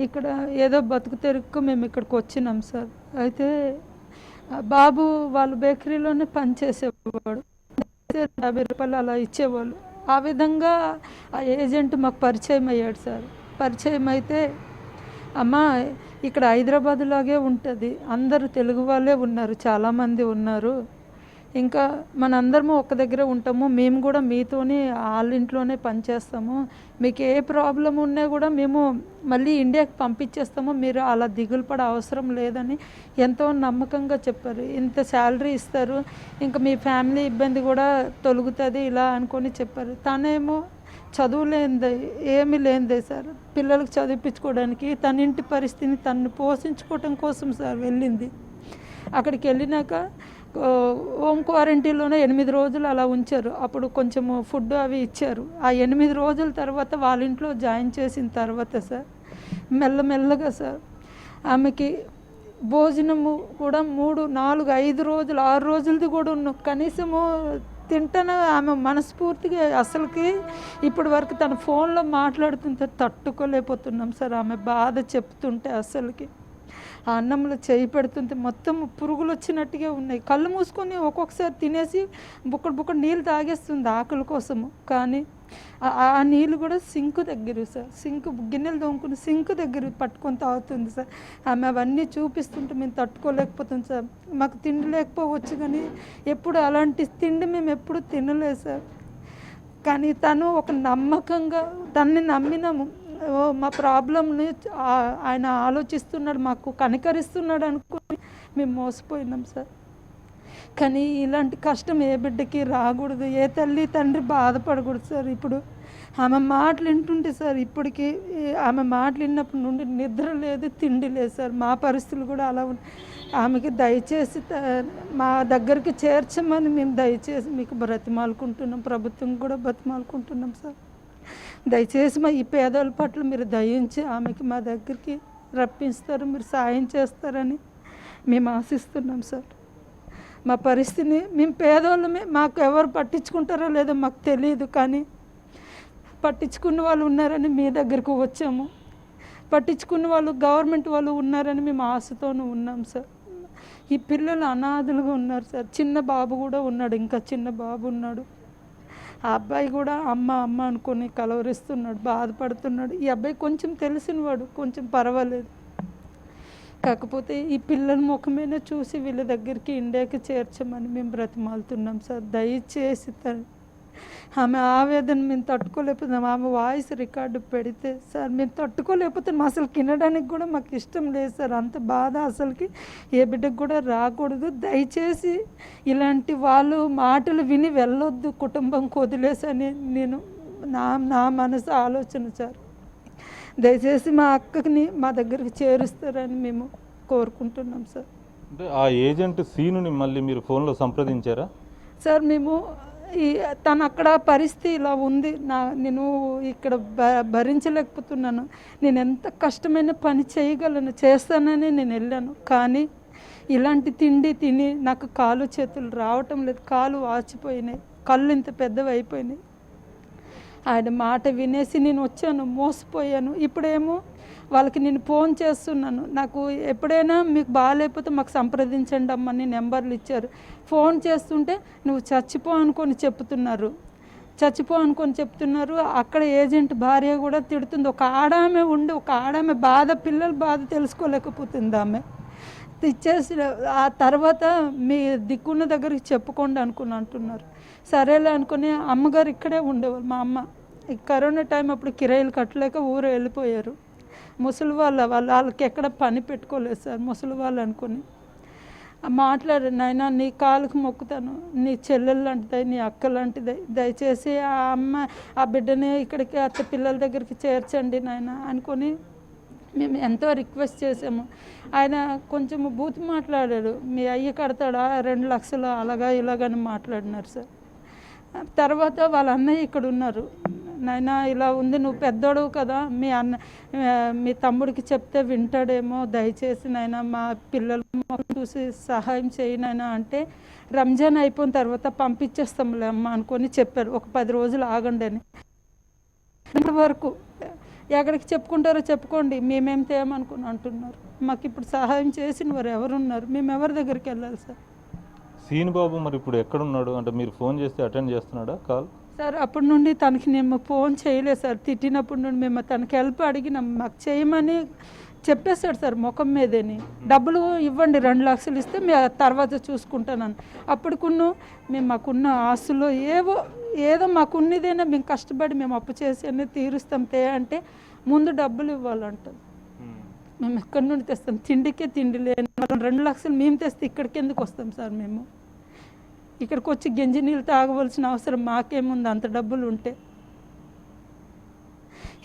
[SPEAKER 5] ఇక్కడ ఏదో బతుకు తెరుక్కు మేము ఇక్కడికి వచ్చినాం సార్. అయితే బాబు వాళ్ళు బేకరీలోనే పనిచేసేవాడు, 50 రూపాయలు అలా ఇచ్చేవాళ్ళు. ఆ విధంగా ఆ ఏజెంట్ మాకు పరిచయం అయ్యాడు సార్. పరిచయం అయితే అమ్మ ఇక్కడ హైదరాబాద్ లాగే ఉంటుంది, అందరూ తెలుగు వాళ్ళే ఉన్నారు, చాలామంది ఉన్నారు, ఇంకా మనందరము ఒక దగ్గర ఉంటాము, మేము కూడా మీతోనే వాళ్ళ ఇంట్లోనే పనిచేస్తాము, మీకు ఏ ప్రాబ్లం ఉన్నా కూడా మేము మళ్ళీ ఇండియాకి పంపించేస్తాము, మీరు అలా దిగులు పడే అవసరం లేదని ఎంతో నమ్మకంగా చెప్పారు. ఇంత శాలరీ ఇస్తారు, ఇంకా మీ ఫ్యామిలీ ఇబ్బంది కూడా తొలుగుతుంది ఇలా అనుకొని చెప్పారు. తనేమో చదువులేనిదే ఏమీ లేనిదే సార్, పిల్లలకు చదివించుకోవడానికి తన ఇంటి పరిస్థితిని తను పోషించుకోవటం కోసం సార్ వెళ్ళింది. అక్కడికి వెళ్ళినాక హోమ్ క్వారంటైన్లోనే 8 రోజులు అలా ఉంచారు. అప్పుడు కొంచెము ఫుడ్ అవి ఇచ్చారు. ఆ 8 రోజుల తర్వాత వాళ్ళ ఇంట్లో జాయిన్ చేసిన తర్వాత సార్ మెల్లమెల్లగా సార్ ఆమెకి భోజనము కూడా 3, 4, 5 రోజులు 6 రోజులది కూడా ఉన్నాం. కనీసము తింటానే ఆమె మనస్ఫూర్తిగా అసలుకి ఇప్పటి వరకు తన ఫోన్లో మాట్లాడుతుంటే తట్టుకోలేకపోతున్నాం సార్. ఆమె బాధ చెప్తుంటే అసలుకి ఆ అన్నంలో చేయి పెడుతుంటే మొత్తం పురుగులు వచ్చినట్టుగా ఉన్నాయి. కళ్ళు మూసుకొని ఒక్కొక్కసారి తినేసి బుక్కడు నీళ్ళు తాగేస్తుంది ఆకలి కోసము. కానీ ఆ నీళ్ళు కూడా సింకు దగ్గర సార్, గిన్నెలు తోముకుని సింకు దగ్గర పట్టుకొని తాగుతుంది సార్. ఆమె అవన్నీ చూపిస్తుంటే మేము తట్టుకోలేకపోతుంది సార్. మాకు తిండి లేకపోవచ్చు, కానీ ఎప్పుడు అలాంటి తిండి మేము ఎప్పుడు తినలేదు సార్. కానీ తను ఒక నమ్మకంగా తన్ని నమ్మినాము. మా ప్రాబ్లంని ఆయన ఆలోచిస్తున్నాడు, మాకు కనికరిస్తున్నాడు అనుకుని మేము మోసపోయినాం సార్. కానీ ఇలాంటి కష్టం ఏ బిడ్డకి రాకూడదు, ఏ తల్లి తండ్రి బాధపడకూడదు సార్. ఇప్పుడు ఆమె మాటలు వింటుంటే సార్, ఇప్పటికీ ఆమె మాటలు విన్నప్పటి నుండి నిద్ర లేదు, తిండి లేదు సార్. మా పరిస్థితులు కూడా అలా ఉన్నాయి. ఆమెకి దయచేసి మా దగ్గరికి చేర్చమని మేము దయచేసి మీకు బ్రతిమాలుకుంటున్నాం, ప్రభుత్వం కూడా బ్రతిమాలుకుంటున్నాం సార్. దయచేసి ఈ పేదల పట్ల మీరు దయించి ఆమెకి మా దగ్గరికి రప్పిస్తారు, మీరు సాయం చేస్తారని మేము ఆశిస్తున్నాం సార్. మా పరిస్థితిని మేము పేదవాళ్ళమే, మాకు ఎవరు పట్టించుకుంటారో లేదో మాకు తెలియదు, కానీ పట్టించుకున్న వాళ్ళు ఉన్నారని మీ దగ్గరకు వచ్చాము. పట్టించుకున్న వాళ్ళు గవర్నమెంట్ వాళ్ళు ఉన్నారని మేము ఆశతోనూ ఉన్నాం సార్. ఈ పిల్లలు అనాథలుగా ఉన్నారు సార్. చిన్న బాబు కూడా ఉన్నాడు, ఇంకా చిన్న బాబు ఉన్నాడు. ఆ అబ్బాయి కూడా అమ్మ అమ్మ అనుకొని కలవరిస్తున్నాడు, బాధపడుతున్నాడు. ఈ అబ్బాయి కొంచెం తెలిసినవాడు, కొంచెం పర్వాలేదు. కాకపోతే ఈ పిల్లల ముఖమైనా చూసి వీళ్ళ దగ్గరికి ఇండియాకి చేర్చమని మేము బ్రతిమాలుతున్నాం సార్. దయచేసి ఆమె ఆవేదన మేము తట్టుకోలేకపోతున్నాం. ఆమె వాయిస్ రికార్డు పెడితే సార్ మేము తట్టుకోలేకపోతున్నాం. అసలు తినడానికి కూడా మాకు ఇష్టం లేదు సార్. అంత బాధ అసలుకి ఏ బిడ్డకు కూడా రాకూడదు. దయచేసి ఇలాంటి వాళ్ళు మాటలు విని వెళ్ళొద్దు, కుటుంబం వదిలేసని నేను నా మనసు ఆలోచన సార్. దయచేసి మా అక్కని మా దగ్గరికి చేరుస్తారని మేము కోరుకుంటున్నాం సార్.
[SPEAKER 4] అంటే ఆ ఏజెంట్ సీనుని మళ్ళీ మీరు ఫోన్లో సంప్రదించారా
[SPEAKER 5] సార్? మేము తను అక్కడ పరిస్థితి ఇలా ఉంది, నేను ఇక్కడ భరించలేకపోతున్నాను, నేను ఎంత కష్టమైన పని చేయగలను, చేస్తానని నేను వెళ్ళాను. కానీ ఇలాంటి తిండి తిని నాకు కాలు చేతులు రావటం లేదు, కాలు వాచిపోయినాయి, కళ్ళు ఇంత పెద్దవి అయిపోయినాయి. ఆయన మాట వినేసి నేను వచ్చాను, మోసపోయాను. ఇప్పుడేమో వాళ్ళకి నేను ఫోన్ చేస్తున్నాను, నాకు ఎప్పుడైనా మీకు బాగాలేకపోతే మాకు సంప్రదించండి అమ్మని నెంబర్లు ఇచ్చారు. ఫోన్ చేస్తుంటే నువ్వు చచ్చిపో అనుకొని చెప్తున్నారు, అక్కడ ఏజెంట్ భార్య కూడా తిడుతుంది. ఒక ఆడామె ఉండి ఒక ఆడామె బాధ, పిల్లల బాధ తెలుసుకోలేకపోతుంది. ఆమె ఇచ్చేసి ఆ తర్వాత మీ దిక్కున్న దగ్గరికి చెప్పుకోండి అంటున్నారు. సరేలే అనుకుని అమ్మగారు ఇక్కడే ఉండేవాళ్ళు. మా అమ్మ ఈ కరోనా టైం అప్పుడు కిరాయిలు కట్టలేక ఊరు వెళ్ళిపోయారు. ముసలి వాళ్ళకి ఎక్కడ పని పెట్టుకోలేదు సార్. ముసలి వాళ్ళు అనుకుని మాట్లాడారు, నాయన నీ కాలుకు మొక్కుతాను, నీ చెల్లెలు లాంటిది, నీ అక్క లాంటిది, దయచేసి ఆ బిడ్డని ఇక్కడికి అత్త పిల్లల దగ్గరికి చేర్చండి నాయన అనుకొని మేము ఎంతో రిక్వెస్ట్ చేసాము. ఆయన కొంచెం బూత్ మాట్లాడాడు, మీ అయ్య కడతాడా 2 లక్షలు అలాగా ఇలాగని మాట్లాడినారు సార్. తర్వాత వాళ్ళ అన్నయ్య ఇక్కడ ఉన్నారు, నాయన ఇలా ఉంది, నువ్వు పెద్దోడు కదా, మీ తమ్ముడికి చెప్తే వింటాడేమో, దయచేసి నాయన మా పిల్లలు చూసి సహాయం చేయనైనా అంటే, రంజాన్ అయిపోయిన తర్వాత పంపించేస్తాంలే అమ్మ అనుకొని చెప్పారు. ఒక 10 రోజులు ఆగండి అని. ఇంతవరకు ఎక్కడికి చెప్పుకుంటారో చెప్పుకోండి, మేమేం తేమనుకుని అంటున్నారు. మాకు ఇప్పుడు సహాయం చేసిన వారు ఎవరున్నారు, మేము ఎవరి దగ్గరికి వెళ్ళాలి సార్?
[SPEAKER 4] సీన్ బాబు మరి ఇప్పుడు ఎక్కడున్నాడు? అంటే మీరు ఫోన్ చేస్తే అటెండ్ చేస్తున్నాడా కాల్?
[SPEAKER 5] సార్ అప్పటి నుండి తనకి మేము ఫోన్ చేయలేదు సార్. తిట్టినప్పటి నుండి మేము తనకి హెల్ప్ అడిగినాం, మాకు చేయమని చెప్పేశాడు సార్ ముఖం మీదేని. డబ్బులు ఇవ్వండి 2 లక్షలు ఇస్తే మేము తర్వాత చూసుకుంటానని. అప్పటికున్న మేము మాకున్న ఆస్తులు ఏదో మాకున్నదైనా మేము కష్టపడి మేము అప్పు చేసి అన్నీ తీరుస్తాం అంటే ముందు డబ్బులు ఇవ్వాలంటాం. మేము ఎక్కడి నుండి తెస్తాం? తిండికే తిండి లేని 2 లక్షలు మేము తెస్తే ఇక్కడికి ఎందుకు వస్తాం సార్? మేము ఇక్కడికి వచ్చి గంజి నీళ్ళు తాగవలసిన అవసరం మాకేముంది అంత డబ్బులు ఉంటే?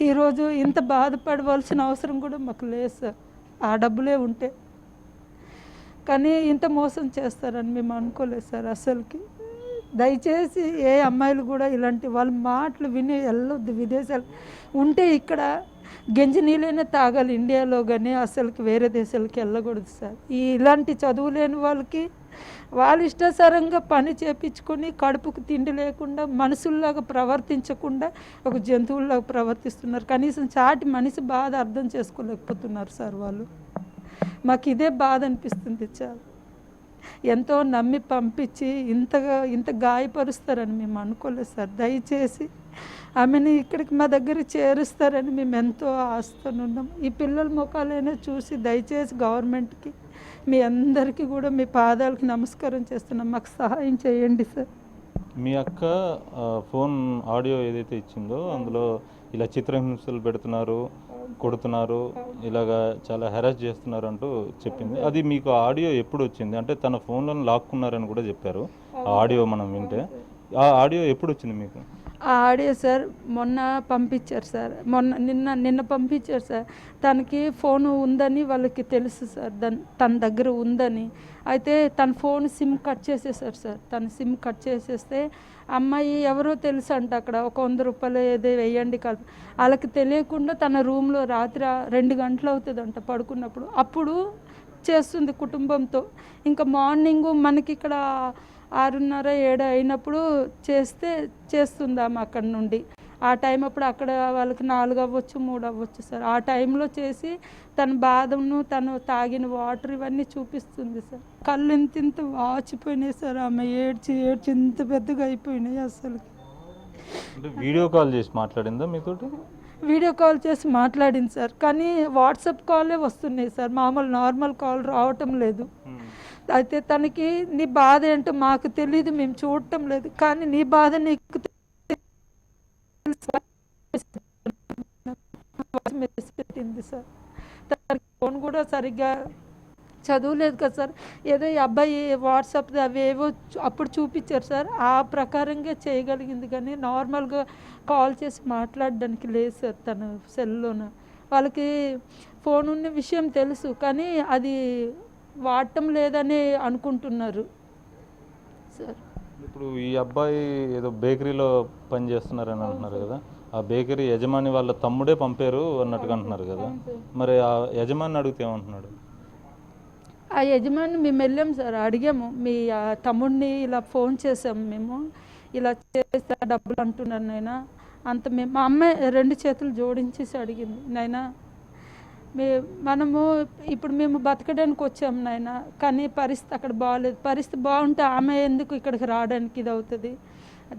[SPEAKER 5] ఈరోజు ఇంత బాధపడవలసిన అవసరం కూడా మాకు లేదు సార్, ఆ డబ్బులే ఉంటే. కానీ ఇంత మోసం చేస్తారని మేము అనుకోలేదు సార్ అసలుకి. దయచేసి ఏ అమ్మాయిలు కూడా ఇలాంటి వాళ్ళ మాటలు విని వెళ్ళొద్దు. విదేశాలు ఉంటే ఇక్కడ గంజి నీళ్ళైనా తాగాలి ఇండియాలో, కానీ అసలుకి వేరే దేశాలకి వెళ్ళకూడదు సార్. ఇలాంటి చదువు లేని వాళ్ళకి వాళ్ళు ఇష్టానుసారంగా పని చేపించుకొని కడుపుకు తిండి లేకుండా మనుషుల్లాగా ప్రవర్తించకుండా ఒక జంతువుల్లాగా ప్రవర్తిస్తున్నారు. కనీసం చాటి మనిషి బాధ అర్థం చేసుకోలేకపోతున్నారు సార్ వాళ్ళు. మాకు ఇదే బాధ అనిపిస్తుంది. చాలా ఎంతో నమ్మి పంపించి ఇంత గాయపరుస్తారని మేము అనుకోలేదు సార్. దయచేసి ఆమెను ఇక్కడికి మా దగ్గర చేరుస్తారని మేము ఎంతో ఆశతోనున్నాం. ఈ పిల్లల ముఖాలైనా చూసి దయచేసి గవర్నమెంట్కి మీ అందరికీ కూడా మీ పాదాలకు నమస్కారం చేస్తున్నాం, మాకు సహాయం చేయండి సార్.
[SPEAKER 4] మీ అక్క ఫోన్ ఆడియో ఏదైతే ఇచ్చిందో అందులో ఇలా చిత్రహింసలు పెడుతున్నారు, కొడుతున్నారు, ఇలాగా చాలా హెరాస్ చేస్తున్నారు అంటూ చెప్పింది. అది మీకు ఆడియో ఎప్పుడు వచ్చింది? అంటే తన ఫోన్లను లాక్కున్నారని కూడా చెప్పారు. ఆ ఆడియో మనం వింటే ఆ ఆడియో ఎప్పుడు వచ్చింది మీకు?
[SPEAKER 5] ఆ ఆడియో సార్ మొన్న పంపించారు సార్, నిన్న పంపించారు సార్. తనకి ఫోన్ ఉందని వాళ్ళకి తెలుసు సార్, తన దగ్గర ఉందని. అయితే తన ఫోన్ సిమ్ కట్ చేసేసారు సార్. తన సిమ్ కట్ చేసేస్తే అమ్మాయి ఎవరో తెలుసు అంట, అక్కడ ఒక 100 రూపాయలు ఏదో వేయండి కాదు, వాళ్ళకి తెలియకుండా తన రూమ్లో రాత్రి 2 గంటలు అవుతుందంట పడుకున్నప్పుడు, అప్పుడు చేస్తుంది కుటుంబంతో. ఇంకా మార్నింగ్ మనకి ఇక్కడ 6:30, 7 అయినప్పుడు చేస్తుంది ఆమె అక్కడ నుండి. ఆ టైం అప్పుడు అక్కడ వాళ్ళకి 4 అవ్వచ్చు, 3 అవ్వచ్చు సార్. ఆ టైంలో చేసి తన బాధను, తను తాగిన వాటర్ ఇవన్నీ చూపిస్తుంది సార్. కళ్ళు ఇంత వాచిపోయినాయి సార్, ఆమె ఏడ్చి ఇంత పెద్దగా అయిపోయినాయి అసలు.
[SPEAKER 4] అంటే వీడియో కాల్ చేసి మాట్లాడిందా మీతోటి?
[SPEAKER 5] వీడియో కాల్ చేసి మాట్లాడింది సార్, కానీ వాట్సాప్ కాలే వస్తున్నాయి సార్, మామూలు నార్మల్ కాల్ రావటం లేదు. అయితే తనకి నీ బాధ ఏంటో మాకు తెలియదు, మేము చూడటం లేదు, కానీ నీ బాధ నీకు పెట్టింది సార్. తనకి ఫోన్ కూడా సరిగ్గా చదువులేదు కదా సార్, ఏదో ఈ అబ్బాయి వాట్సాప్ అవి ఏవో అప్పుడు చూపించారు సార్, ఆ ప్రకారంగా చేయగలిగింది, కానీ నార్మల్గా కాల్ చేసి మాట్లాడడానికి లేదు సార్ తన సెల్లోన. వాళ్ళకి ఫోన్ ఉన్న విషయం తెలుసు, కానీ అది వాడటం లేదని అనుకుంటున్నారు సార్.
[SPEAKER 4] ఇప్పుడు ఈ అబ్బాయి ఏదో బేకరీలో పని చేస్తున్నారని అంటున్నారు కదా, ఆ బేకరీ యజమాని వాళ్ళ తమ్ముడే పంపారు అన్నట్టుగా అంటున్నారు కదా, మరి ఆ యజమాని అడిగితే ఏమంటున్నాడు?
[SPEAKER 5] ఆ యజమాని మేము వెళ్ళాం సార్, అడిగాము, మీ తమ్ముడిని ఇలా ఫోన్ చేసాము మేము, ఇలా చేస్తే డబ్బులు అంటున్నారు నాయనా అంత. మేము మా అమ్మాయి 2 చేతులు జోడించేసి అడిగింది, నాయనా మనము ఇప్పుడు మేము బతకడానికి వచ్చాము నాయన, కానీ పరిస్థితి అక్కడ బాగాలేదు, పరిస్థితి బాగుంటే ఆమె ఎందుకు ఇక్కడికి రావడానికి ఇది అవుతుంది,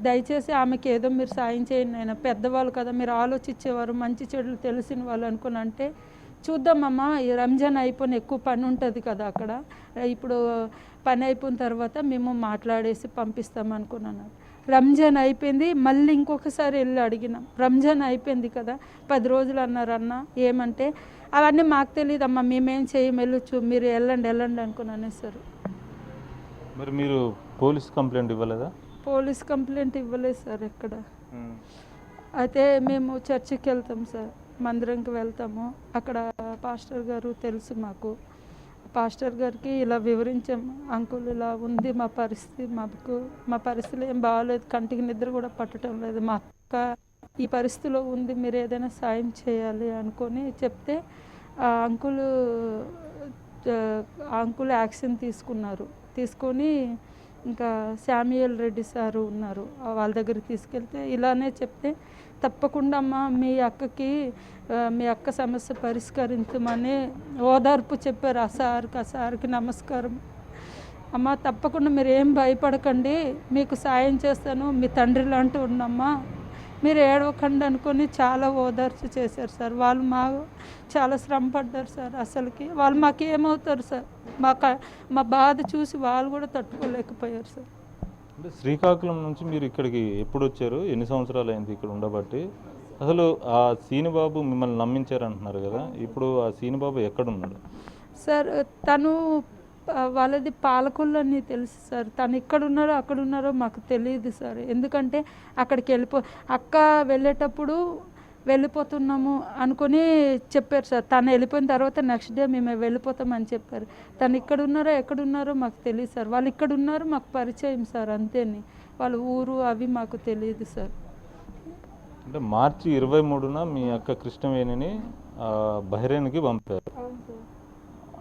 [SPEAKER 5] దయచేసి ఆమెకి ఏదో మీరు సాయం చేయండి నాయన, పెద్దవాళ్ళు కదా మీరు ఆలోచించేవారు, మంచి చెడులు తెలిసిన వాళ్ళు అనుకుని అంటే, చూద్దామమ్మా ఈ రంజాన్ అయిపోయిన ఎక్కువ పని ఉంటుంది కదా అక్కడ, ఇప్పుడు పని అయిపోయిన తర్వాత మేము మాట్లాడేసి పంపిస్తాం అనుకున్నాను. రంజాన్ అయిపోయింది, మళ్ళీ ఇంకొకసారి వెళ్ళి అడిగినాం, రంజాన్ అయిపోయింది కదా 10 రోజులు అన్నారు అన్న, ఏమంటే అవన్నీ మాకు తెలియదమ్మా, మేమేం చేయం, వెళ్ళొచ్చు, మీరు వెళ్ళండి అనుకున్నాను సార్.
[SPEAKER 4] మరి మీరు పోలీస్ కంప్లైంట్ ఇవ్వలేదా?
[SPEAKER 5] పోలీస్ కంప్లైంట్ ఇవ్వలేదు సార్ ఎక్కడ. అయితే మేము చర్చికి వెళ్తాం సార్, మందిరంకి వెళ్తాము, అక్కడ పాస్టర్ గారు తెలుసు మాకు, పాస్టర్ గారికి ఇలా వివరించాము, అంకుల్ ఇలా ఉంది మా పరిస్థితి, మా పరిస్థితులు ఏం బాగాలేదు, కంటికి నిద్ర కూడా పట్టడం లేదు, మా అక్క ఈ పరిస్థితిలో ఉంది, మీరు ఏదైనా సాయం చేయాలి అనుకొని చెప్తే అంకుల్ యాక్షన్ తీసుకొని ఇంకా శామ్యూయల్ రెడ్డి సారు ఉన్నారు, వాళ్ళ దగ్గరికి తీసుకెళ్తే ఇలానే చెప్తే, తప్పకుండా అమ్మ మీ అక్క సమస్య పరిష్కరించమని ఓదార్పు చెప్పారు. ఆ సార్కి నమస్కారం అమ్మ, తప్పకుండా మీరు ఏం భయపడకండి, మీకు సాయం చేస్తాను, మీ తండ్రి లాంటి ఉన్నమ్మా, మీరు ఏడవకండి అనుకొని చాలా ఓదార్పు చేశారు సార్. వాళ్ళు చాలా శ్రమ పడ్డారు సార్, అసలుకి వాళ్ళు మాకు ఏమవుతారు సార్, మా బాధ చూసి వాళ్ళు కూడా తట్టుకోలేకపోయారు సార్.
[SPEAKER 4] అంటే శ్రీకాకుళం నుంచి మీరు ఇక్కడికి ఎప్పుడు వచ్చారు, ఎన్ని సంవత్సరాలు అయింది ఇక్కడ ఉండబట్టి? అసలు ఆ సీనుబాబు మిమ్మల్ని నమ్మించారు అంటున్నారు కదా, ఇప్పుడు ఆ సీనుబాబు ఎక్కడున్నాడు
[SPEAKER 5] సార్? తను వాళ్ళది పాలకొల్లు అని తెలుసు సార్, తను ఇక్కడున్నారో అక్కడున్నారో మాకు తెలియదు సార్, ఎందుకంటే అక్కడికి అక్క వెళ్ళేటప్పుడు వెళ్ళిపోతున్నాము అనుకొని చెప్పారు సార్, తను వెళ్ళిపోయిన తర్వాత నెక్స్ట్ డే మేము వెళ్ళిపోతామని చెప్పారు. తను ఇక్కడ ఉన్నారో ఎక్కడున్నారో మాకు తెలియదు సార్, వాళ్ళు ఇక్కడ ఉన్నారు మాకు పరిచయం సార్, అంతేని వాళ్ళ ఊరు అవి మాకు తెలియదు సార్.
[SPEAKER 4] అంటే మార్చి 23న మీ అక్క కృష్ణవేణిని బహ్రెయిన్కి పంపారు,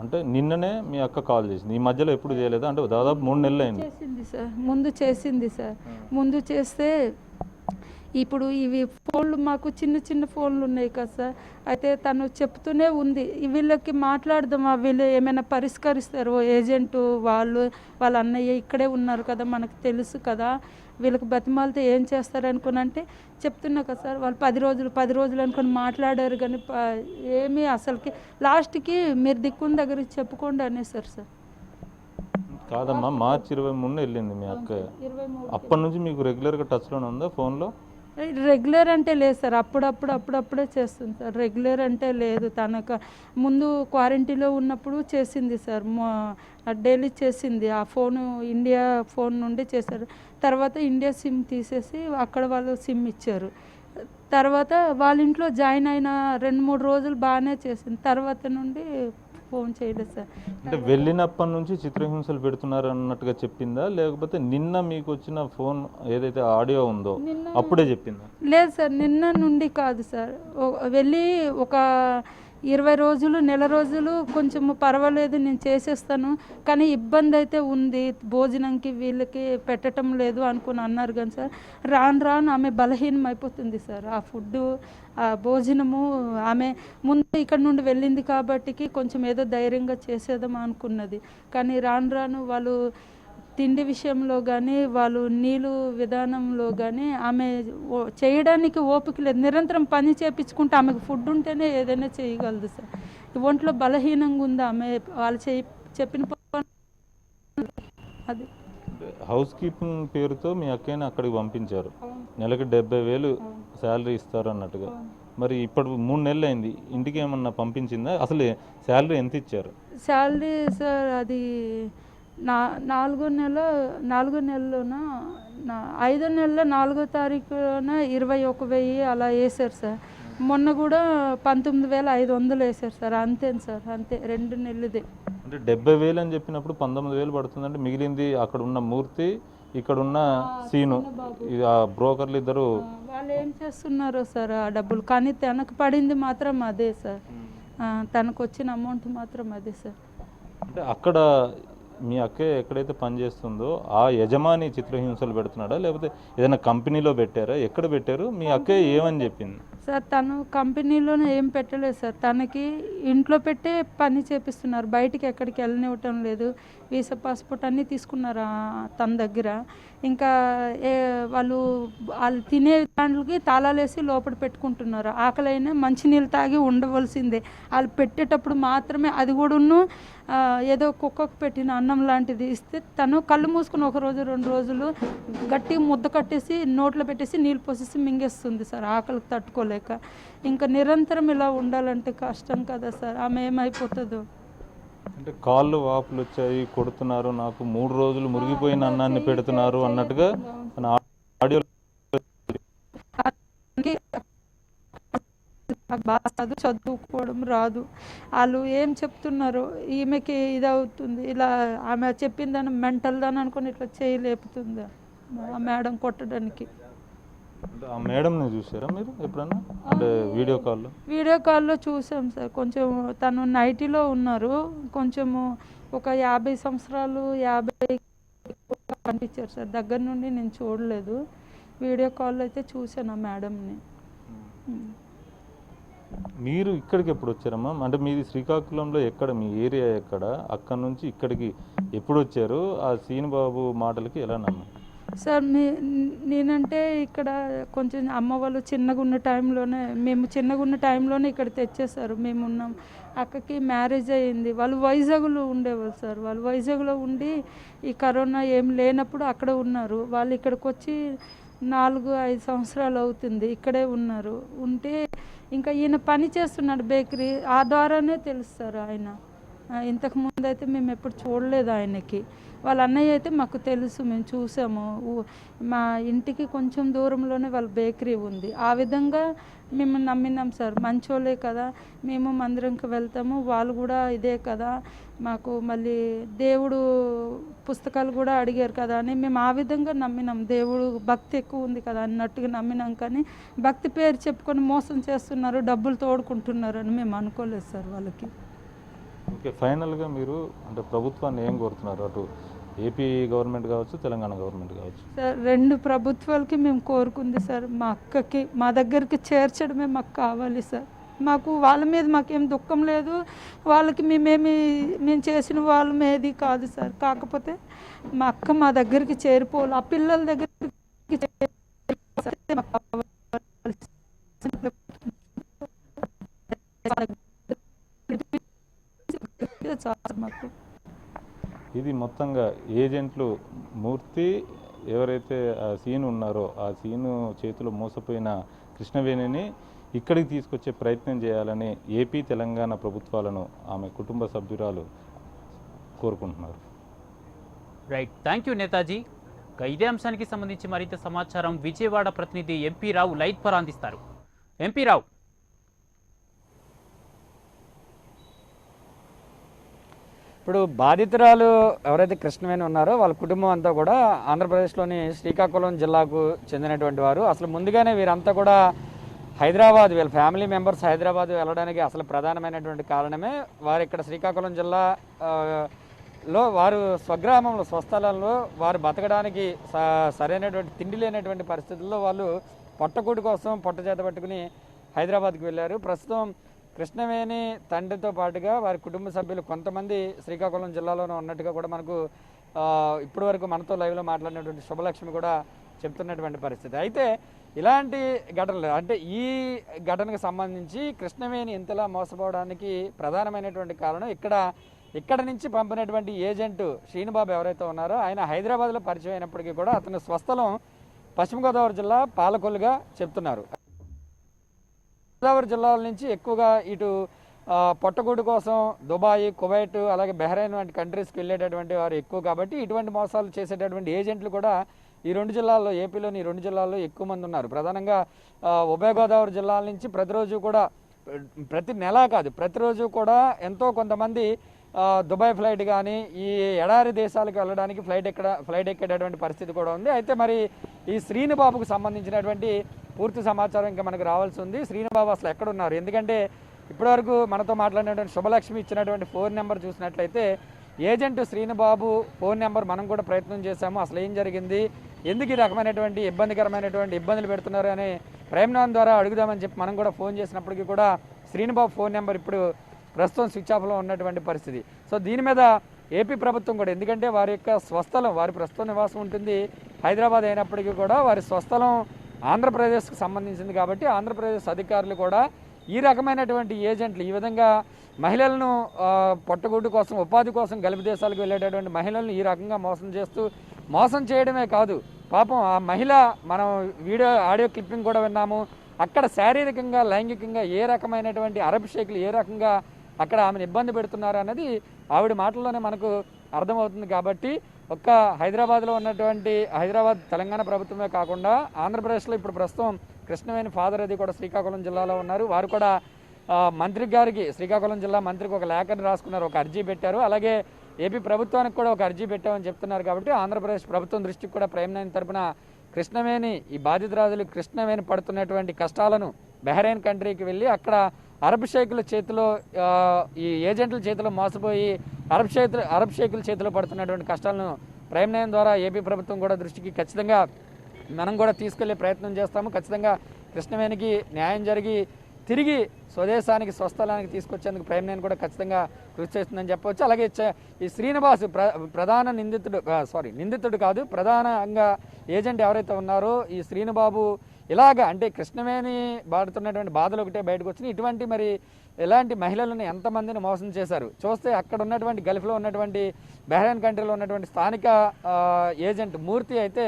[SPEAKER 4] అంటే నిన్ననే మీ అక్క కాల్ చేసింది, ఈ మధ్యలో ఎప్పుడు చేయలేదా? అంటే దాదాపు 3 నెలలు అయింది.
[SPEAKER 5] చేసింది సార్, ముందు చేస్తే ఇప్పుడు ఇవి ఫోన్లు మాకు చిన్న ఫోన్లు ఉన్నాయి కదా సార్, అయితే తను చెప్తూనే ఉంది, వీళ్ళకి మాట్లాడదామా, వీళ్ళు ఏమైనా పరిష్కరిస్తారు, ఏజెంటు వాళ్ళ అన్నయ్య ఇక్కడే ఉన్నారు కదా, మనకు తెలుసు కదా, వీళ్ళకి బతిమాలతో ఏం చేస్తారు అనుకుని అంటే చెప్తున్నా కదా సార్, వాళ్ళు 10 రోజులు అనుకొని మాట్లాడారు, కానీ ఏమీ అసలుకి లాస్ట్కి మీరు దిక్కున్న దగ్గరికి చెప్పుకోండి అనేసారు సార్.
[SPEAKER 4] కాదమ్మా, మార్చి 23 వెళ్ళింది మీ అక్క, అప్పటి నుంచి మీకు రెగ్యులర్గా టచ్లోనే ఉందా ఫోన్లో?
[SPEAKER 5] రెగ్యులర్ అంటే లేదు సార్, అప్పుడప్పుడే చేస్తుంది సార్. రెగ్యులర్ అంటే లేదు. తనకు ముందు క్వారంటైన్లో ఉన్నప్పుడు చేసింది సార్, డైలీ చేసింది. ఆ ఫోను ఇండియా ఫోన్ నుండి చేశారు. తర్వాత ఇండియా సిమ్ తీసేసి అక్కడ వాళ్ళు సిమ్ ఇచ్చారు. తర్వాత వాళ్ళ ఇంట్లో జాయిన్ అయిన 2-3 రోజులు బాగానే చేసింది. తర్వాత నుండి ఫోన్ చేయలేదు సార్.
[SPEAKER 4] అంటే వెళ్ళినప్పటి నుంచి చిత్రహింసలు పెడుతున్నారు అన్నట్టుగా చెప్పిందా, లేకపోతే నిన్న మీకు వచ్చిన ఫోన్ ఏదైతే ఆడియో ఉందో అప్పుడే చెప్పిందా?
[SPEAKER 5] లేదు సార్, నిన్న నుండి కాదు సార్. వెళ్ళి ఒక 20 రోజులు, నెల రోజులు కొంచెం పర్వాలేదు, నేను చేసేస్తాను, కానీ ఇబ్బంది అయితే ఉంది, భోజనంకి వీళ్ళకి పెట్టడం లేదు అనుకుని అన్నారు. కానీ సార్ రాను ఆమె బలహీనం అయిపోతుంది సార్. ఆ ఫుడ్డు, ఆ భోజనము, ఆమె ముందు ఇక్కడ నుండి వెళ్ళింది కాబట్టి కొంచెం ఏదో ధైర్యంగా చేసేద్దాం అనుకున్నది. కానీ రాను వాళ్ళు తిండి విషయంలో కానీ, వాళ్ళు నీళ్ళు విధానంలో కానీ ఆమె చేయడానికి ఓపిక లేదు. నిరంతరం పని చేయించుకుంటే ఆమెకు ఫుడ్ ఉంటేనే ఏదైనా చేయగలదు సార్. ఒంట్లో బలహీనంగా ఉంది ఆమె. వాళ్ళు చెప్పిన అది
[SPEAKER 4] హౌస్ కీపింగ్ పేరుతో మీ అక్కని అక్కడికి పంపించారు. నెలకు 70,000 శాలరీ ఇస్తారు అన్నట్టుగా. మరి ఇప్పుడు 3 నెలలు అయింది, ఇంటికి ఏమన్నా పంపించిందా? అసలు శాలరీ ఎంత ఇచ్చారు?
[SPEAKER 5] శాలరీ సార్ అది 4 నెలలోన 5వ నెలలో 4వ తారీఖున 21,000 అలా వేశారు సార్. మొన్న కూడా 19,500 వేశారు సార్. అంతేను సార్, అంతే 2 నెలలదే.
[SPEAKER 4] అంటే 70,000 అని చెప్పినప్పుడు 19,000 పడుతుందంటే మిగిలింది అక్కడ ఉన్న మూర్తి, ఇక్కడ ఉన్న సీను, ఆ బ్రోకర్లు ఇద్దరు
[SPEAKER 5] వాళ్ళు ఏం చేస్తున్నారో సార్ ఆ డబ్బులు. కానీ తనకు పడింది మాత్రం అదే సార్. తనకు వచ్చిన అమౌంట్ మాత్రం అదే సార్.
[SPEAKER 4] అంటే అక్కడ మీ అక్క ఎక్కడైతే పనిచేస్తుందో ఆ యజమాని చిత్రహింసలు పెడుతున్నాడా, లేకపోతే ఏదైనా కంపెనీలో పెట్టారా? ఎక్కడ పెట్టారు? మీ అక్క ఏమని చెప్పింది
[SPEAKER 5] సార్? తను కంపెనీలోనే ఏం పెట్టలేదు సార్. తనకి ఇంట్లో పెట్టే పని చేపిస్తున్నారు, బయటికి ఎక్కడికి వెళ్ళనివ్వటం లేదు. వీసా పాస్పోర్ట్ అన్నీ తీసుకున్నారు తన దగ్గర. ఇంకా వాళ్ళు తినే దాంట్లోకి తాళాలు వేసి లోపల పెట్టుకుంటున్నారు. ఆకలైనా మంచినీళ్ళు తాగి ఉండవలసిందే. వాళ్ళు పెట్టేటప్పుడు మాత్రమే, అది కూడాను ఏదో కుక్కకు పెట్టిన అన్నం లాంటిది ఇస్తే తను కళ్ళు మూసుకుని 1 రోజు 2 రోజులు గట్టిగా ముద్ద కట్టేసి నోట్లో పెట్టేసి నీళ్ళు పోసేసి మింగేస్తుంది సార్, ఆకలికి తట్టుకోలేక. ఇంకా నిరంతరం ఇలా ఉండాలంటే కష్టం కదా సార్. ఆమె ఏమైపోతుందో.
[SPEAKER 4] అంటే కాళ్ళు వాపులు వచ్చాయి, కొడుతున్నారు, నాకు 3 రోజులు మురిగిపోయిన అన్నాన్ని పెడుతున్నారు అన్నట్టుగా ఆడియో.
[SPEAKER 5] బాగా చదువుకోవడం రాదు. వాళ్ళు ఏం చెప్తున్నారు, ఈమెకి ఇది అవుతుంది, ఇలా ఆమె చెప్పిందని మెంటల్ దాని అనుకుని ఇట్లా చేయలేపుతుంది ఆ మేడం కొట్టడానికి.
[SPEAKER 4] ఆ మేడంని చూసారా మీరు ఎప్పుడన్నా? అంటే వీడియో
[SPEAKER 5] కాల్లో చూసాం సార్. కొంచెం తను నైటీలో ఉన్నారు, కొంచెము ఒక 50 సంవత్సరాలు 50 కనిపించారు సార్. దగ్గర నుండి నేను చూడలేదు, వీడియో కాల్లో అయితే చూసాను ఆ మేడంని.
[SPEAKER 4] మీరు ఇక్కడికి ఎప్పుడు వచ్చారమ్మా? అంటే మీది శ్రీకాకుళంలో ఎక్కడ, మీ ఏరియా ఎక్కడ? అక్కడ నుంచి ఇక్కడికి ఎప్పుడు వచ్చారు? ఆ సీనుబాబు మాటలకి ఎలా నమ్మారు
[SPEAKER 5] సార్? నేనంటే ఇక్కడ కొంచెం అమ్మ వాళ్ళు మేము చిన్నగా ఉన్న టైంలోనే ఇక్కడ తెచ్చేసారు. మేము ఉన్నాం. అక్కకి మ్యారేజ్ అయ్యింది. వాళ్ళు వైజాగ్లో ఉండేవాళ్ళు సార్. వాళ్ళు వైజాగ్లో ఉండి ఈ కరోనా ఏం లేనప్పుడు అక్కడ ఉన్నారు. వాళ్ళు ఇక్కడికి వచ్చి 4-5 సంవత్సరాలు అవుతుంది, ఇక్కడే ఉన్నారు. ఉంటే ఇంకా ఈయన పని చేస్తున్నాడు బేకరీ, ఆ ద్వారానే తెలుస్తారు ఆయన. ఇంతకుముందు అయితే మేము ఎప్పుడు చూడలేదు ఆయనకి. వాళ్ళ అన్నయ్య అయితే మాకు తెలుసు, మేము చూసాము. మా ఇంటికి కొంచెం దూరంలోనే వాళ్ళ బేకరీ ఉంది. ఆ విధంగా మేము నమ్మినాం సార్. మంచోళ్ళే కదా, మేము మందిరంకి వెళ్తాము, వాళ్ళు కూడా ఇదే కదా, మాకు మళ్ళీ దేవుడు పుస్తకాలు కూడా అడిగారు కదా అని మేము ఆ విధంగా నమ్మినాం. దేవుడు భక్తి ఎక్కువ ఉంది కదా అన్నట్టుగా నమ్మినాం. కానీ భక్తి పేరు చెప్పుకొని మోసం చేస్తున్నారు, డబ్బులు తోడుకుంటున్నారు అని మేము అనుకోలేదు సార్ వాళ్ళకి.
[SPEAKER 4] ఓకే, ఫైనల్గా మీరు అంటే ప్రభుత్వాన్ని ఏం కోరుతున్నారు? అటు ఏపీ గవర్నమెంట్ కావచ్చు, తెలంగాణ గవర్నమెంట్ కావచ్చు
[SPEAKER 5] సార్, 2 ప్రభుత్వాలకి మేము కోరుకుంది సార్, మా అక్కకి మా దగ్గరికి చేర్చడమే మాకు కావాలి సార్. మాకు వాళ్ళ మీద మాకేం దుఃఖం లేదు, వాళ్ళకి మేము చేసిన వాళ్ళ మీది కాదు సార్. కాకపోతే మా అక్క మా దగ్గరికి చేరిపోవాలి, ఆ పిల్లల దగ్గరికి
[SPEAKER 4] ఇది మొత్తంగా ఏజెంట్లు మూర్తి, ఎవరైతే ఆ సీన్ ఉన్నారో ఆ సీను చేతిలో మోసపోయిన కృష్ణవేణిని ఇక్కడికి తీసుకొచ్చే ప్రయత్నం చేయాలని ఏపీ తెలంగాణ ప్రభుత్వాలను ఆమె కుటుంబ సభ్యురాలు కోరుకుంటున్నారు.
[SPEAKER 1] Right, thank you Netaji. ఇదే అంశానికి సంబంధించి మరింత సమాచారం విజయవాడ ప్రతినిధి ఎంపీ రావు లైట్ పర్ అందిస్తారు. ఎంపీ రావు.
[SPEAKER 6] ఇప్పుడు బాధితురాలు ఎవరైతే కృష్ణవేణి ఉన్నారో వాళ్ళ కుటుంబం అంతా కూడా ఆంధ్రప్రదేశ్లోని శ్రీకాకుళం జిల్లాకు చెందినటువంటి వారు. అసలు ముందుగానే వీరంతా కూడా హైదరాబాద్, వీళ్ళ ఫ్యామిలీ మెంబర్స్ హైదరాబాద్ వెళ్ళడానికి అసలు ప్రధానమైనటువంటి కారణమే వారు ఇక్కడ శ్రీకాకుళం జిల్లా లో వారు స్వగ్రామంలో స్వస్థలంలో వారు బతకడానికి సరైనటువంటి తిండి లేనటువంటి పరిస్థితుల్లో వాళ్ళు పొట్టకూటి కోసం పొట్ట చేత పట్టుకుని హైదరాబాద్కి వెళ్ళారు. ప్రస్తుతం కృష్ణవేణి తండ్రితో పాటుగా వారి కుటుంబ సభ్యులు కొంతమంది శ్రీకాకుళం జిల్లాలోనే ఉన్నట్టుగా కూడా మనకు ఇప్పటి వరకు మనతో లైవ్లో మాట్లాడినటువంటి శుభలక్ష్మి కూడా చెప్తున్నటువంటి పరిస్థితి. అయితే ఇలాంటి ఘటనలు అంటే ఈ ఘటనకు సంబంధించి కృష్ణవేణి ఇంతలా మోసపోవడానికి ప్రధానమైనటువంటి కారణం ఇక్కడ నుంచి పంపినటువంటి ఏజెంట్ శ్రీనుబాబు ఎవరైతే ఉన్నారో ఆయన హైదరాబాద్లో పరిచయం అయినప్పటికీ కూడా అతని స్వస్థలం పశ్చిమ గోదావరి జిల్లా పాలకొల్లుగా చెప్తున్నారు. గోదావరి జిల్లాల నుంచి ఎక్కువగా ఇటు పొట్టగూడు కోసం దుబాయ్, కువైట్, అలాగే బెహ్రైన్ వంటి కంట్రీస్కి వెళ్ళేటటువంటి వారు ఎక్కువ కాబట్టి ఇటువంటి మోసాలు చేసేటటువంటి ఏజెంట్లు కూడా ఈ రెండు జిల్లాల్లో, ఏపీలోని ఈ రెండు జిల్లాల్లో ఎక్కువ మంది ఉన్నారు. ప్రధానంగా ఉభయ గోదావరి జిల్లాల నుంచి ప్రతిరోజు కూడా, ప్రతి నెల కాదు ప్రతిరోజు కూడా ఎంతో కొంతమంది దుబాయ్ ఫ్లైట్ కానీ ఈ ఎడారి దేశాలకు వెళ్ళడానికి ఫ్లైట్ ఎక్కేటటువంటి పరిస్థితి కూడా ఉంది. అయితే మరి ఈ శ్రీనుబాబుకు సంబంధించినటువంటి పూర్తి సమాచారం ఇంకా మనకు రావాల్సి ఉంది. శ్రీనుబాబు అసలు ఎక్కడున్నారు? ఎందుకంటే ఇప్పటివరకు మనతో మాట్లాడినటువంటి శుభలక్ష్మి ఇచ్చినటువంటి ఫోన్ నెంబర్ చూసినట్లయితే ఏజెంట్ శ్రీనుబాబు ఫోన్ నెంబర్ మనం కూడా ప్రయత్నం చేశాము. అసలు ఏం జరిగింది, ఎందుకు ఈ రకమైనటువంటి ఇబ్బందికరమైనటువంటి ఇబ్బందులు పెడుతున్నారు అని ప్రైమ్ నైన్ ద్వారా అడుగుదామని చెప్పి మనం కూడా ఫోన్ చేసినప్పటికీ కూడా శ్రీనుబాబు ఫోన్ నెంబర్ ఇప్పుడు ప్రస్తుతం స్విచ్ ఆఫ్లో ఉన్నటువంటి పరిస్థితి. సో దీని మీద ఏపీ ప్రభుత్వం కూడా, ఎందుకంటే వారి యొక్క స్వస్థలం, వారి ప్రస్తుత నివాసం ఉంటుంది హైదరాబాద్ అయినప్పటికీ కూడా వారి స్వస్థలం ఆంధ్రప్రదేశ్కి సంబంధించింది కాబట్టి ఆంధ్రప్రదేశ్ అధికారులు కూడా ఈ రకమైనటువంటి ఏజెంట్లు ఈ విధంగా మహిళలను పొట్టగొడ్డు కోసం, ఉపాధి కోసం గల్ఫ్ దేశాలకు వెళ్ళేటటువంటి మహిళలను ఈ రకంగా మోసం చేయడమే కాదు, పాపం ఆ మహిళ, మనం ఆడియో క్లిప్పింగ్ కూడా విన్నాము, అక్కడ శారీరకంగా లైంగికంగా ఏ రకమైనటువంటి అరబ్ షేక్లు ఏ రకంగా అక్కడ ఆమెను ఇబ్బంది పెడుతున్నారు అన్నది ఆవిడ మాటల్లోనే మనకు అర్థమవుతుంది. కాబట్టి ఒక్క హైదరాబాద్లో ఉన్నటువంటి హైదరాబాద్ తెలంగాణ ప్రభుత్వమే కాకుండా ఆంధ్రప్రదేశ్లో ఇప్పుడు ప్రస్తుతం కృష్ణవేణి ఫాదర్ అది కూడా శ్రీకాకుళం జిల్లాలో ఉన్నారు. వారు కూడా మంత్రి గారికి, శ్రీకాకుళం జిల్లా మంత్రికి ఒక లేఖను రాసుకున్నారు, ఒక అర్జీ పెట్టారు. అలాగే ఏపీ ప్రభుత్వానికి కూడా ఒక అర్జీ పెట్టామని చెప్తున్నారు. కాబట్టి ఆంధ్రప్రదేశ్ ప్రభుత్వం దృష్టికి కూడా ప్రైమ్ నైన్ తరపున కృష్ణవేణి, ఈ బాధితురాజులు కృష్ణవేణి పడుతున్నటువంటి కష్టాలను బెహ్రైన్ కంట్రీకి వెళ్ళి అక్కడ అరబ్ షేకుల చేతిలో, ఈ ఏజెంట్ల చేతిలో మోసపోయి అరబ్ షేకుల చేతిలో పడుతున్నటువంటి కష్టాలను ప్రైమ్ నైన్ ద్వారా ఏపీ ప్రభుత్వం కూడా దృష్టికి ఖచ్చితంగా మనం కూడా తీసుకెళ్లే ప్రయత్నం చేస్తాము. ఖచ్చితంగా కృష్ణవేణికి న్యాయం జరిగి తిరిగి స్వదేశానికి, స్వస్థలానికి తీసుకొచ్చేందుకు ప్రైమ్ నైన్ కూడా ఖచ్చితంగా కృషి చేస్తుందని చెప్పవచ్చు. అలాగే ఈ శ్రీనివాస్ ప్రధాన నిందితుడు కాదు, ప్రధానంగా ఏజెంట్ ఎవరైతే ఉన్నారో ఈ శ్రీనుబాబు ఇలాగా, అంటే కృష్ణవేణి పడుతున్నటువంటి బాధలు ఒకటే బయటకు వచ్చినాయి. ఇటువంటి మరి ఎలాంటి మహిళలను ఎంతమందిని మోసం చేశారు చూస్తే, అక్కడ ఉన్నటువంటి గల్ఫ్లో ఉన్నటువంటి బెహ్రైన్ కంట్రీలో ఉన్నటువంటి స్థానిక ఏజెంట్ మూర్తి అయితే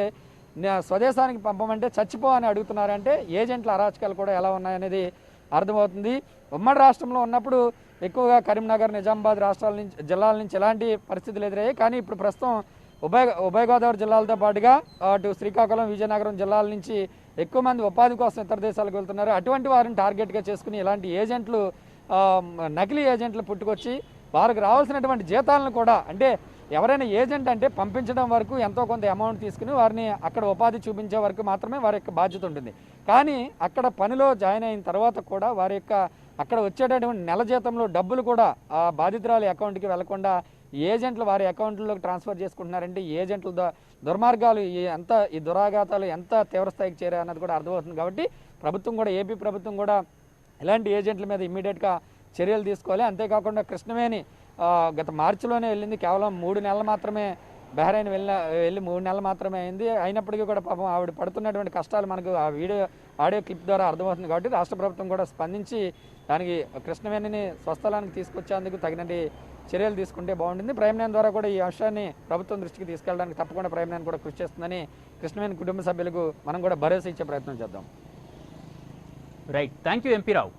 [SPEAKER 6] స్వదేశానికి పంపమంటే చచ్చిపో అని అడుగుతున్నారంటే ఏజెంట్ల అరాచకాలు కూడా ఎలా ఉన్నాయనేది అర్థమవుతుంది. ఉమ్మడి రాష్ట్రంలో ఉన్నప్పుడు ఎక్కువగా కరీంనగర్, నిజామాబాద్ జిల్లాల నుంచి ఎలాంటి పరిస్థితులు ఎదురయ్యాయి. కానీ ఇప్పుడు ప్రస్తుతం ఉభయ గోదావరి జిల్లాలతో పాటుగా అటు శ్రీకాకుళం, విజయనగరం జిల్లాల నుంచి ఎక్కువ మంది ఉపాధి కోసం ఇతర దేశాలకు వెళ్తున్నారు. అటువంటి వారిని టార్గెట్గా చేసుకుని ఇలాంటి ఏజెంట్లు, నకిలీ ఏజెంట్లు పుట్టుకొచ్చి వారికి రావాల్సినటువంటి జీతాలను కూడా, అంటే ఎవరైనా ఏజెంట్ అంటే పంపించడం వరకు ఎంతో కొంత అమౌంట్ తీసుకుని వారిని అక్కడ ఉపాధి చూపించే వరకు మాత్రమే వారి యొక్క బాధ్యత ఉంటుంది. కానీ అక్కడ పనిలో జాయిన్ అయిన తర్వాత కూడా వారి యొక్క అక్కడ వచ్చేటటువంటి నెల జీతంలో డబ్బులు కూడా ఆ బాధితురాలి అకౌంట్కి వెళ్లకుండా ఏజెంట్లు వారి అకౌంట్లోకి ట్రాన్స్ఫర్ చేసుకుంటున్నారంటే ఏజెంట్ల దుర్మార్గాలు ఈ దురాఘాతాలు ఎంత తీవ్రస్థాయికి చేరాయి అన్నది కూడా అర్థమవుతుంది. కాబట్టి ప్రభుత్వం కూడా, ఏపీ ప్రభుత్వం కూడా ఇలాంటి ఏజెంట్ల మీద ఇమ్మీడియట్గా చర్యలు తీసుకోవాలి. అంతేకాకుండా కృష్ణవేణి గత మార్చిలోనే వెళ్ళింది, కేవలం 3 నెలలు మాత్రమే బెహ్రైన్ వెళ్ళి 3 నెలలు మాత్రమే అయింది. అయినప్పటికీ కూడా పాపం ఆవిడ పడుతున్నటువంటి కష్టాలు మనకు ఆ ఆడియో క్లిప్ ద్వారా అర్థమవుతుంది. కాబట్టి రాష్ట్ర ప్రభుత్వం కూడా స్పందించి దానికి కృష్ణవేణిని స్వస్థలానికి తీసుకొచ్చేందుకు తగినటువంటి చర్యలు తీసుకుంటే బాగుంటుంది. ప్రైమ్ లైన్ ద్వారా కూడా ఈ అంశాన్ని ప్రభుత్వం దృష్టికి తీసుకెళ్ళడానికి తప్పకుండా ప్రైమ్ లైన్ కూడా కృషి చేస్తుందని కృష్ణవేణి కుటుంబ సభ్యులకు మనం కూడా భరోసా ఇచ్చే ప్రయత్నం చేద్దాం.
[SPEAKER 1] Right, thank you MP Rao.